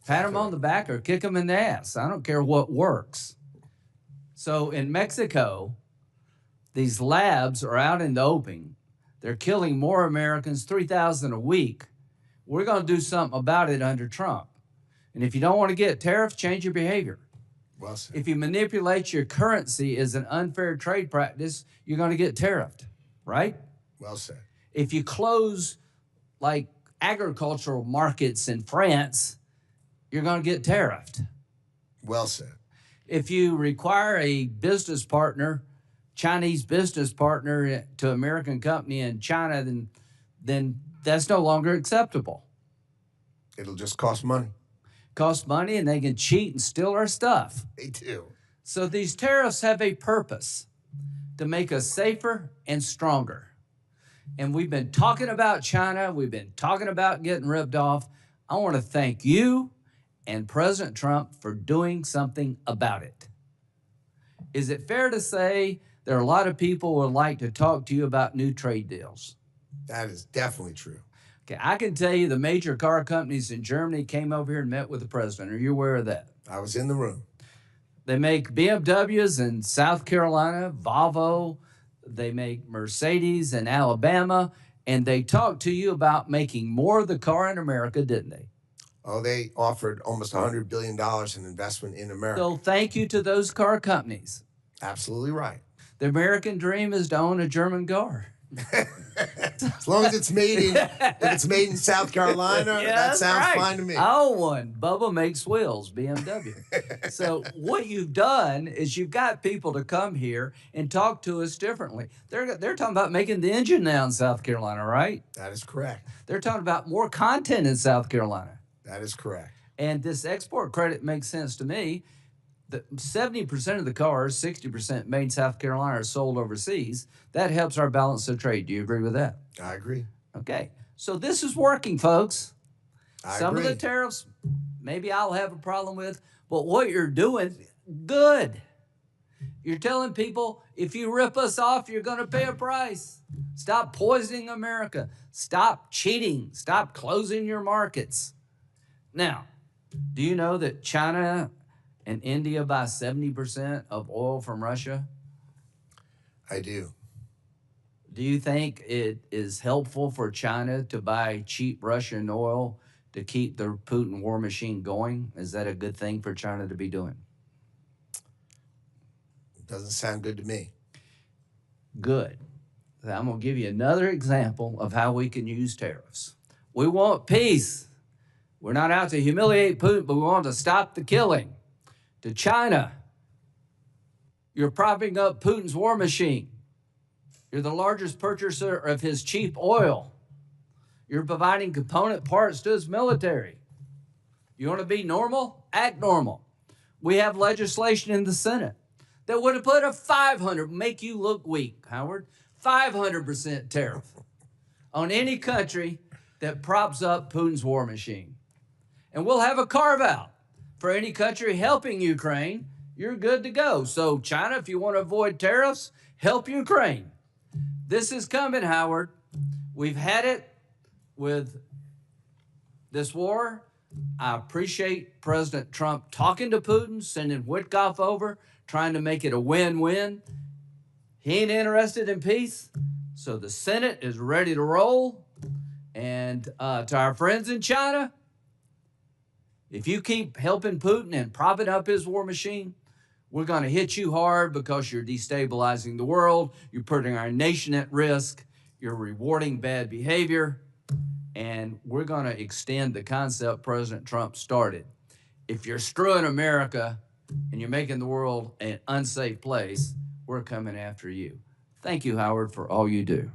Pat them on the back or kick them in the ass. I don't care what works. So in Mexico, these labs are out in the open. They're killing more Americans, 3,000 a week. We're going to do something about it under Trump. And if you don't want to get tariffs, change your behavior. Well said. If you manipulate your currency as an unfair trade practice, you're going to get tariffed, right? Well said. If you close like agricultural markets in France, you're going to get tariffed. Well said. If you require a business partner, Chinese business partner to American company in China, then that's no longer acceptable. It'll just cost money. Cost money, and they can cheat and steal our stuff. They do. So these tariffs have a purpose to make us safer and stronger. And we've been talking about China. We've been talking about getting ripped off. I want to thank you and President Trump for doing something about it. Is it fair to say there are a lot of people who would like to talk to you about new trade deals? That is definitely true. Okay, I can tell you the major car companies in Germany came over here and met with the president. Are you aware of that? I was in the room. They make BMWs in South Carolina, Volvo. They make Mercedes in Alabama. And they talked to you about making more of the car in America, didn't they? Oh, they offered almost $100 billion in investment in America. So thank you to those car companies. Absolutely right. The American dream is to own a German car. As long as it's made in South Carolina, Yeah, that that's sounds right. fine to me. I own one. Bubba makes wheels, BMW. So what you've done is you've got people to come here and talk to us differently. They're talking about making the engine now in South Carolina, right? That is correct. They're talking about more content in South Carolina. That is correct. And this export credit makes sense to me. The 70% of the cars, 60% made in South Carolina, are sold overseas. That helps our balance of trade. Do you agree with that? I agree. Okay. So this is working, folks. Some agree. of the tariffs, maybe I'll have a problem with, but what you're doing, good. You're telling people, if you rip us off, you're going to pay a price. Stop poisoning America. Stop cheating. Stop closing your markets. Now, do you know that China and India buy 70% of oil from Russia? I do. Do you think it is helpful for China to buy cheap Russian oil to keep the Putin war machine going? Is that a good thing for China to be doing? Doesn't sound good to me. Good. I'm going to give you another example of how we can use tariffs. We want peace. We're not out to humiliate Putin, but we want to stop the killing. To China, you're propping up Putin's war machine. You're the largest purchaser of his cheap oil. You're providing component parts to his military. You want to be normal? Act normal. We have legislation in the Senate that would have put a 500, make you look weak, Howard, 500% tariff on any country that props up Putin's war machine. And we'll have a carve-out for any country helping Ukraine. You're good to go. So China, if you want to avoid tariffs, help Ukraine. This is coming, Howard. We've had it with this war. I appreciate President Trump talking to Putin, sending Witkoff over, trying to make it a win-win. He ain't interested in peace. So the Senate is ready to roll. And to our friends in China, if you keep helping Putin and propping up his war machine, we're going to hit you hard because you're destabilizing the world. You're putting our nation at risk. You're rewarding bad behavior. And we're going to extend the concept President Trump started. If you're screwing America and you're making the world an unsafe place, we're coming after you. Thank you, Howard, for all you do.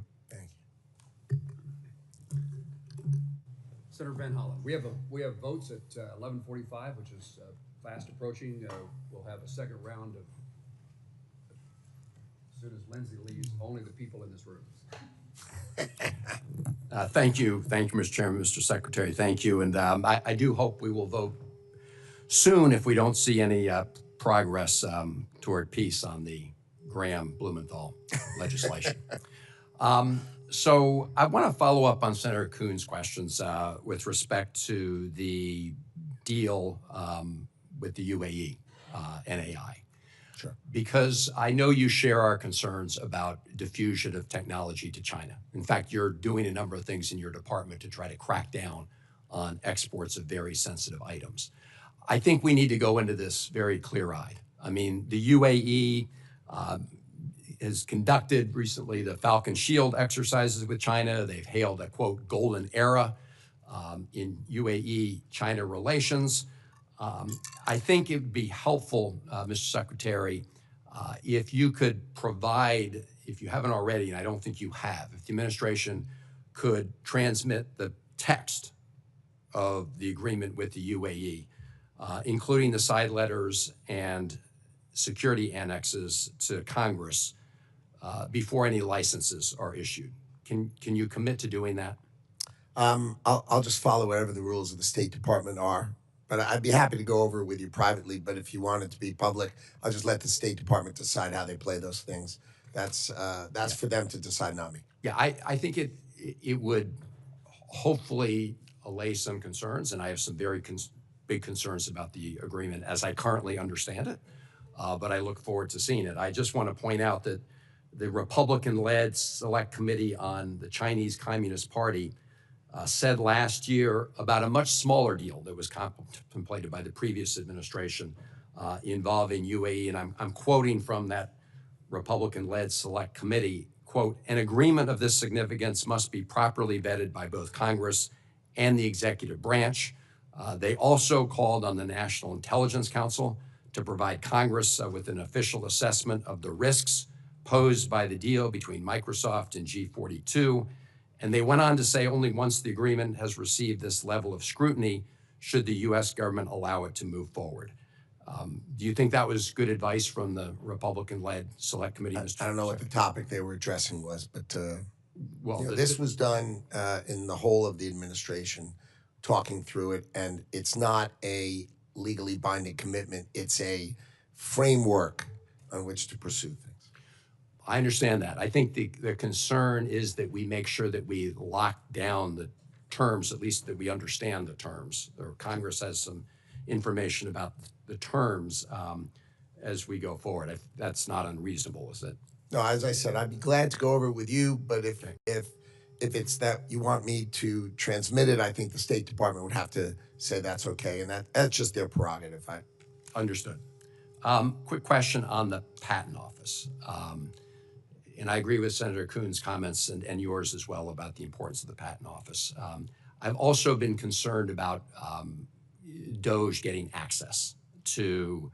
Senator Van Hollen, we have votes at 11:45, which is fast approaching. We'll have a second round of, as soon as Lindsay leaves, only the people in this room. Thank you, Mr. Chairman, Mr. Secretary. Thank you, and I do hope we will vote soon if we don't see any progress toward peace on the Graham-Blumenthal legislation. So I want to follow up on Senator Kuhn's questions with respect to the deal with the UAE, NAI. Sure. Because I know you share our concerns about diffusion of technology to China. In fact, you're doing a number of things in your department to try to crack down on exports of very sensitive items. I think we need to go into this very clear-eyed. I mean, the UAE has conducted recently the Falcon Shield exercises with China. They've hailed a, quote, golden era in UAE-China relations. I think it would be helpful, Mr. Secretary, if you could provide, if you haven't already, and I don't think you have, if the administration could transmit the text of the agreement with the UAE, including the side letters and security annexes to Congress before any licenses are issued. Can you commit to doing that? I'll just follow whatever the rules of the State Department are. But I'd be happy to go over it with you privately. But if you want it to be public, I'll just let the State Department decide how they play those things. That's for them to decide, not me. Yeah, I think it would hopefully allay some concerns, and I have some very big concerns about the agreement as I currently understand it. But I look forward to seeing it. I just want to point out that the Republican-led Select Committee on the Chinese Communist Party said last year about a much smaller deal that was contemplated by the previous administration involving UAE, and I'm quoting from that Republican-led Select Committee, quote, an agreement of this significance must be properly vetted by both Congress and the executive branch. They also called on the National Intelligence Council to provide Congress with an official assessment of the risks posed by the deal between Microsoft and G42. And they went on to say only once the agreement has received this level of scrutiny should the U.S. government allow it to move forward. Do you think that was good advice from the Republican-led Select Committee, Mr. I don't know what the topic they were addressing was, but Well, this was done in the whole of the administration, talking through it, and it's not a legally binding commitment. It's a framework on which to pursue things. I understand that. I think the concern is that we make sure that we lock down the terms, at least that we understand the terms, or Congress has some information about the terms as we go forward. That's not unreasonable, is it? No, as I said, I'd be glad to go over it with you, but if it's that you want me to transmit it, I think the State Department would have to say that's okay, and that's just their prerogative. Understood. Quick question on the Patent Office. And I agree with Senator Kuhn's comments and yours as well about the importance of the Patent Office. I've also been concerned about DOJ getting access to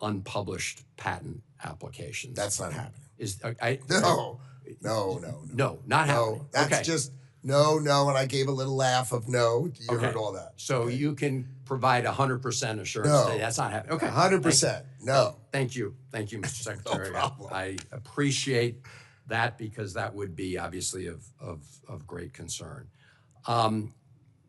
unpublished patent applications. That's not happening. No, not happening. That's okay. just no, and I gave a little laugh of no. You heard all that. So you can provide 100% assurance that that's not happening. Okay. 100%. No. Thank you, Mr. Secretary. No problem. I appreciate that because that would be obviously of great concern.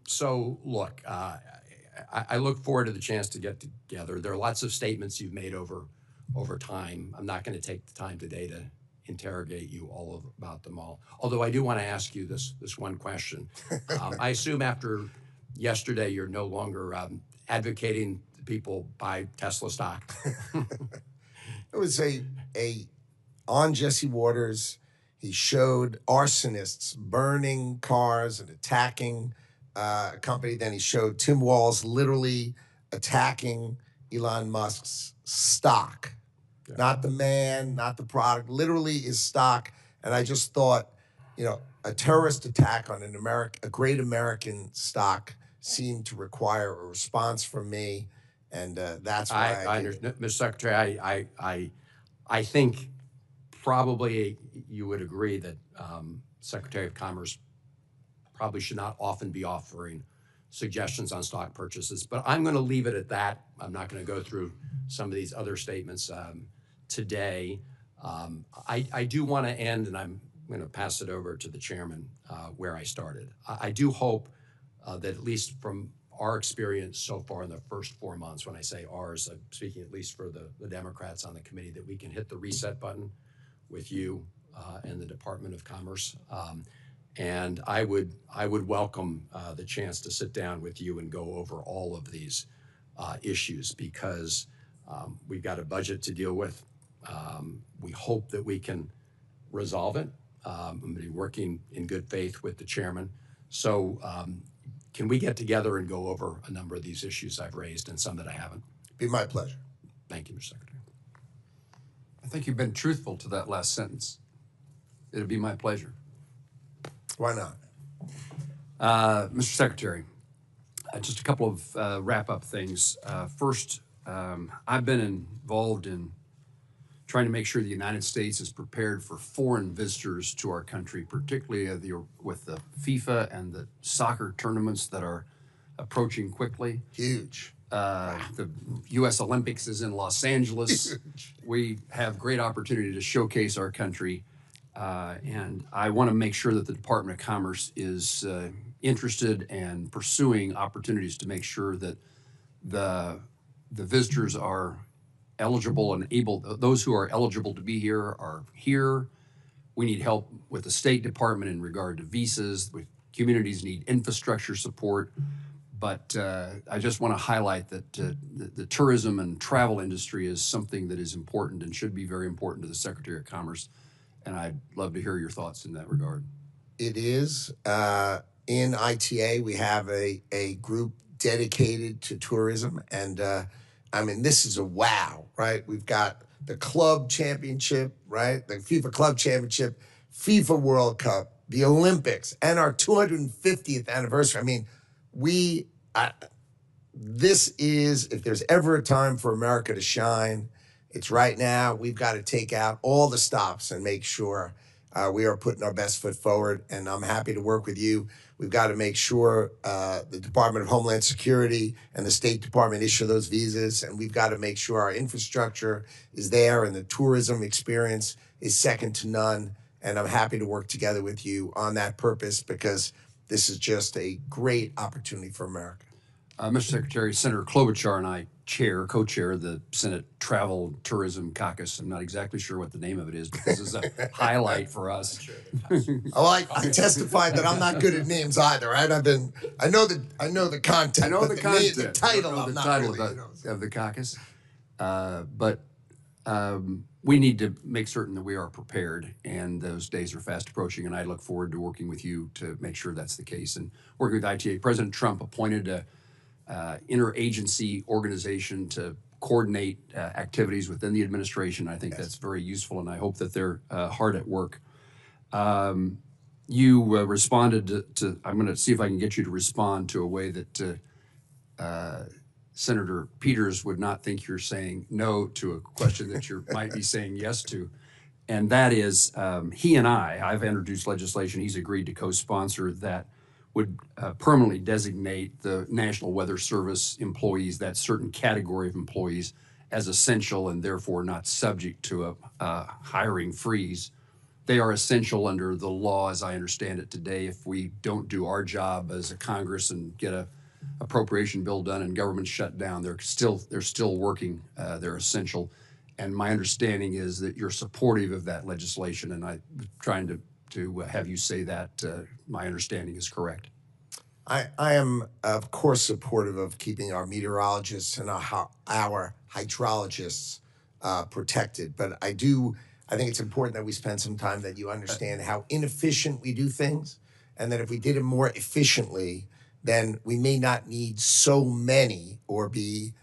So look, I look forward to the chance to get together. There are lots of statements you've made over time. I'm not going to take the time today to interrogate you about them all. Although I do want to ask you this one question. I assume after yesterday you're no longer advocating people buy Tesla stock. It was on Jesse Waters. He showed arsonists burning cars and attacking a company. Then he showed Tim Walz literally attacking Elon Musk's stock. Yeah. Not the man, not the product, literally his stock. And I just thought, a terrorist attack on a great American stock seemed to require a response from me. And that's why I understand. Mr. Secretary, I think probably you would agree that Secretary of Commerce probably should not often be offering suggestions on stock purchases, but I'm going to leave it at that. I'm not going to go through some of these other statements today. I do want to end, and I'm going to pass it over to the chairman where I started. I do hope that at least from our experience so far in the first 4 months, when I say ours, I'm speaking at least for the Democrats on the committee, that we can hit the reset button with you and the Department of Commerce. And I would welcome the chance to sit down with you and go over all of these issues because we've got a budget to deal with. We hope that we can resolve it. I'm going to be working in good faith with the chairman. So can we get together and go over a number of these issues I've raised and some that I haven't? Be my pleasure. Thank you, Mr. Secretary. I think you've been truthful to that last sentence. It'll be my pleasure. Why not? Mr. Secretary, just a couple of wrap-up things. First, I've been involved in trying to make sure the United States is prepared for foreign visitors to our country, particularly with the FIFA and the soccer tournaments that are approaching quickly. Huge. The U.S. Olympics is in Los Angeles. Huge. We have great opportunity to showcase our country. And I want to make sure that the Department of Commerce is interested and pursuing opportunities to make sure that the visitors are eligible and able, those who are eligible to be here are here. We need help with the State Department in regard to visas. Communities need infrastructure support. But I just want to highlight that the tourism and travel industry is something that is important and should be very important to the Secretary of Commerce. And I'd love to hear your thoughts in that regard. It is. In ITA, we have a group dedicated to tourism. And this is a wow, right? We've got the club championship, right? The FIFA Club Championship, FIFA World Cup, the Olympics, and our 250th anniversary. This is, if there's ever a time for America to shine, it's right now. We've got to take out all the stops and make sure We are putting our best foot forward, and I'm happy to work with you. We've got to make sure the Department of Homeland Security and the State Department issue those visas, and we've got to make sure our infrastructure is there and the tourism experience is second to none. And I'm happy to work together with you on that purpose because this is just a great opportunity for America. Mr. Secretary, Senator Klobuchar and I co-chair the Senate Travel Tourism Caucus. I'm not exactly sure what the name of it is, but this is a highlight for us. I testified that I'm not good at names either, right? I know the content. I know the content. The title. I know I'm the not title really, of the caucus, but we need to make certain that we are prepared, and those days are fast approaching. And I look forward to working with you to make sure that's the case. And working with ITA, President Trump appointed a interagency organization to coordinate activities within the administration. I think that's very useful, and I hope that they're hard at work. You responded to, I'm going to see if I can get you to respond to a way that Senator Peters would not think you're saying no to a question that you might be saying yes to. And that is, he and I've introduced legislation, he's agreed to co-sponsor that would permanently designate the National Weather Service employees, that certain category of employees, as essential and therefore not subject to a hiring freeze. They are essential under the law, as I understand it today. If we don't do our job as a Congress and get a appropriation bill done and government shut down, they're still working. They're essential. And my understanding is that you're supportive of that legislation, and I'm trying to have you say that my understanding is correct. I am, of course, supportive of keeping our meteorologists and our hydrologists protected. But I think it's important that we spend some time that you understand how inefficient we do things, and that if we did it more efficiently, then we may not need so many or be,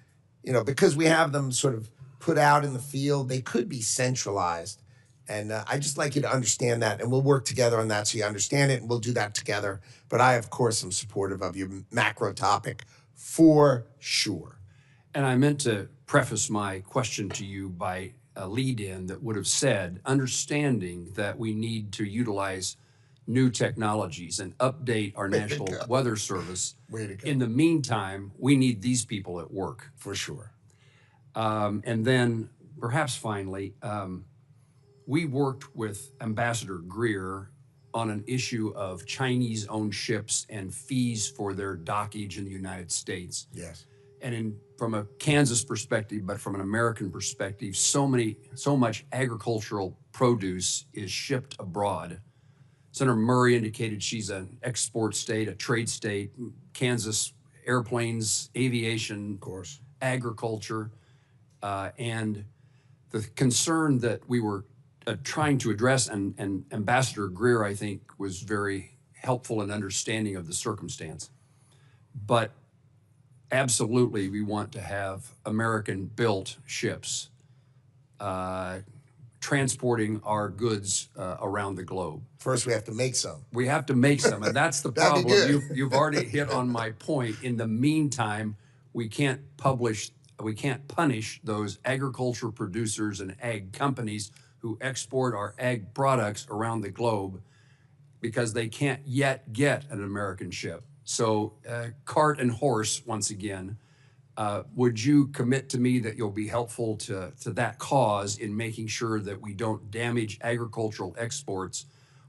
because we have them sort of put out in the field, they could be centralized. And I just like you to understand that, and we'll work together on that so you understand it, and we'll do that together. But I, of course, am supportive of your macro topic for sure. And I meant to preface my question to you by a lead-in that would have said, understanding that we need to utilize new technologies and update our National Weather Service. Way to go. In the meantime, we need these people at work. For sure. And then, perhaps finally, we worked with Ambassador Greer on an issue of Chinese-owned ships and fees for their dockage in the United States. Yes. And from a Kansas perspective, but from an American perspective, so much agricultural produce is shipped abroad. Senator Murray indicated she's an export state, a trade state. Kansas, airplanes, aviation, of course, agriculture, and the concern that we were trying to address, and Ambassador Greer, I think, was very helpful in understanding of the circumstance. But absolutely, we want to have American-built ships transporting our goods around the globe. First, we have to make some. We have to make some, and that's the problem. You've already hit on my point. In the meantime, we can't punish those agriculture producers and ag companies who export our ag products around the globe because they can't yet get an American ship. So cart and horse, once again, would you commit to me that you'll be helpful to that cause in making sure that we don't damage agricultural exports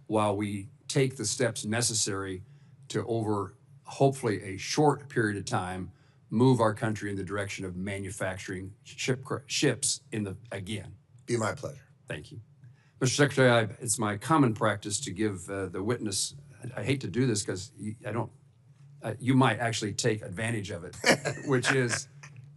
while we take the steps necessary to, over hopefully a short period of time, move our country in the direction of manufacturing ships again? Be my pleasure. Thank you. Mr. Secretary, it's my common practice to give the witness, I hate to do this because you might actually take advantage of it, which is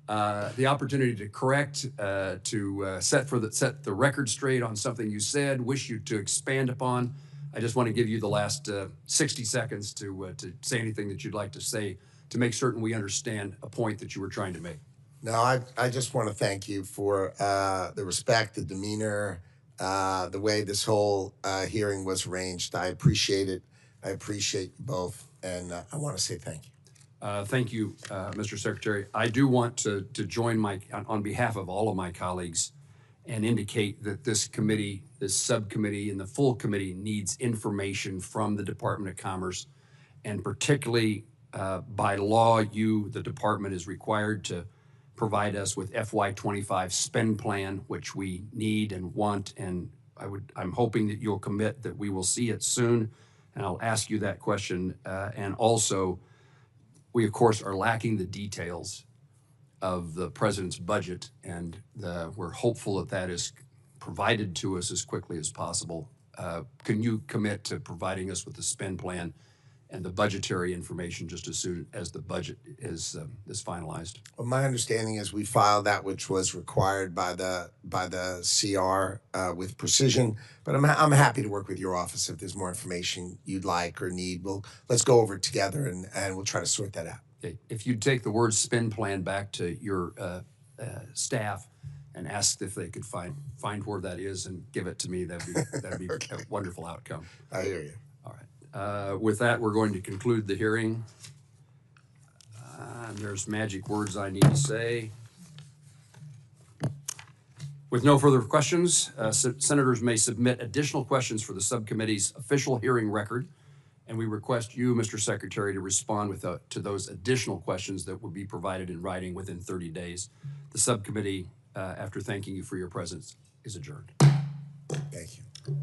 the opportunity to correct, to set the record straight on something you said, wish you to expand upon. I just want to give you the last 60 seconds to say anything that you'd like to say to make certain we understand a point that you were trying to make. No, I just want to thank you for the respect, the demeanor, the way this whole hearing was arranged. I appreciate it. I appreciate you both, and I want to say thank you. Thank you, Mr. Secretary. I do want to join on behalf of all of my colleagues and indicate that this committee, this subcommittee, and the full committee needs information from the Department of Commerce, and particularly by law, the department is required to provide us with FY25 spend plan, which we need and want, and I'm hoping that you'll commit that we will see it soon, and I'll ask you that question. And also, we of course are lacking the details of the president's budget, and we're hopeful that that is provided to us as quickly as possible. Can you commit to providing us with the spend plan and the budgetary information just as soon as the budget is finalized? Well, my understanding is we filed that which was required by the CR with precision. But I'm happy to work with your office if there's more information you'd like or need. Let's go over it together and we'll try to sort that out. Okay. If you'd take the word spend plan back to your staff and ask if they could find where that is and give it to me, that'd be okay. A wonderful outcome. I hear you. All right. With that, we're going to conclude the hearing. And there's magic words I need to say. With no further questions, senators may submit additional questions for the subcommittee's official hearing record, and we request you, Mr. Secretary, to respond to those additional questions that will be provided in writing within 30 days. The subcommittee, after thanking you for your presence, is adjourned. Thank you.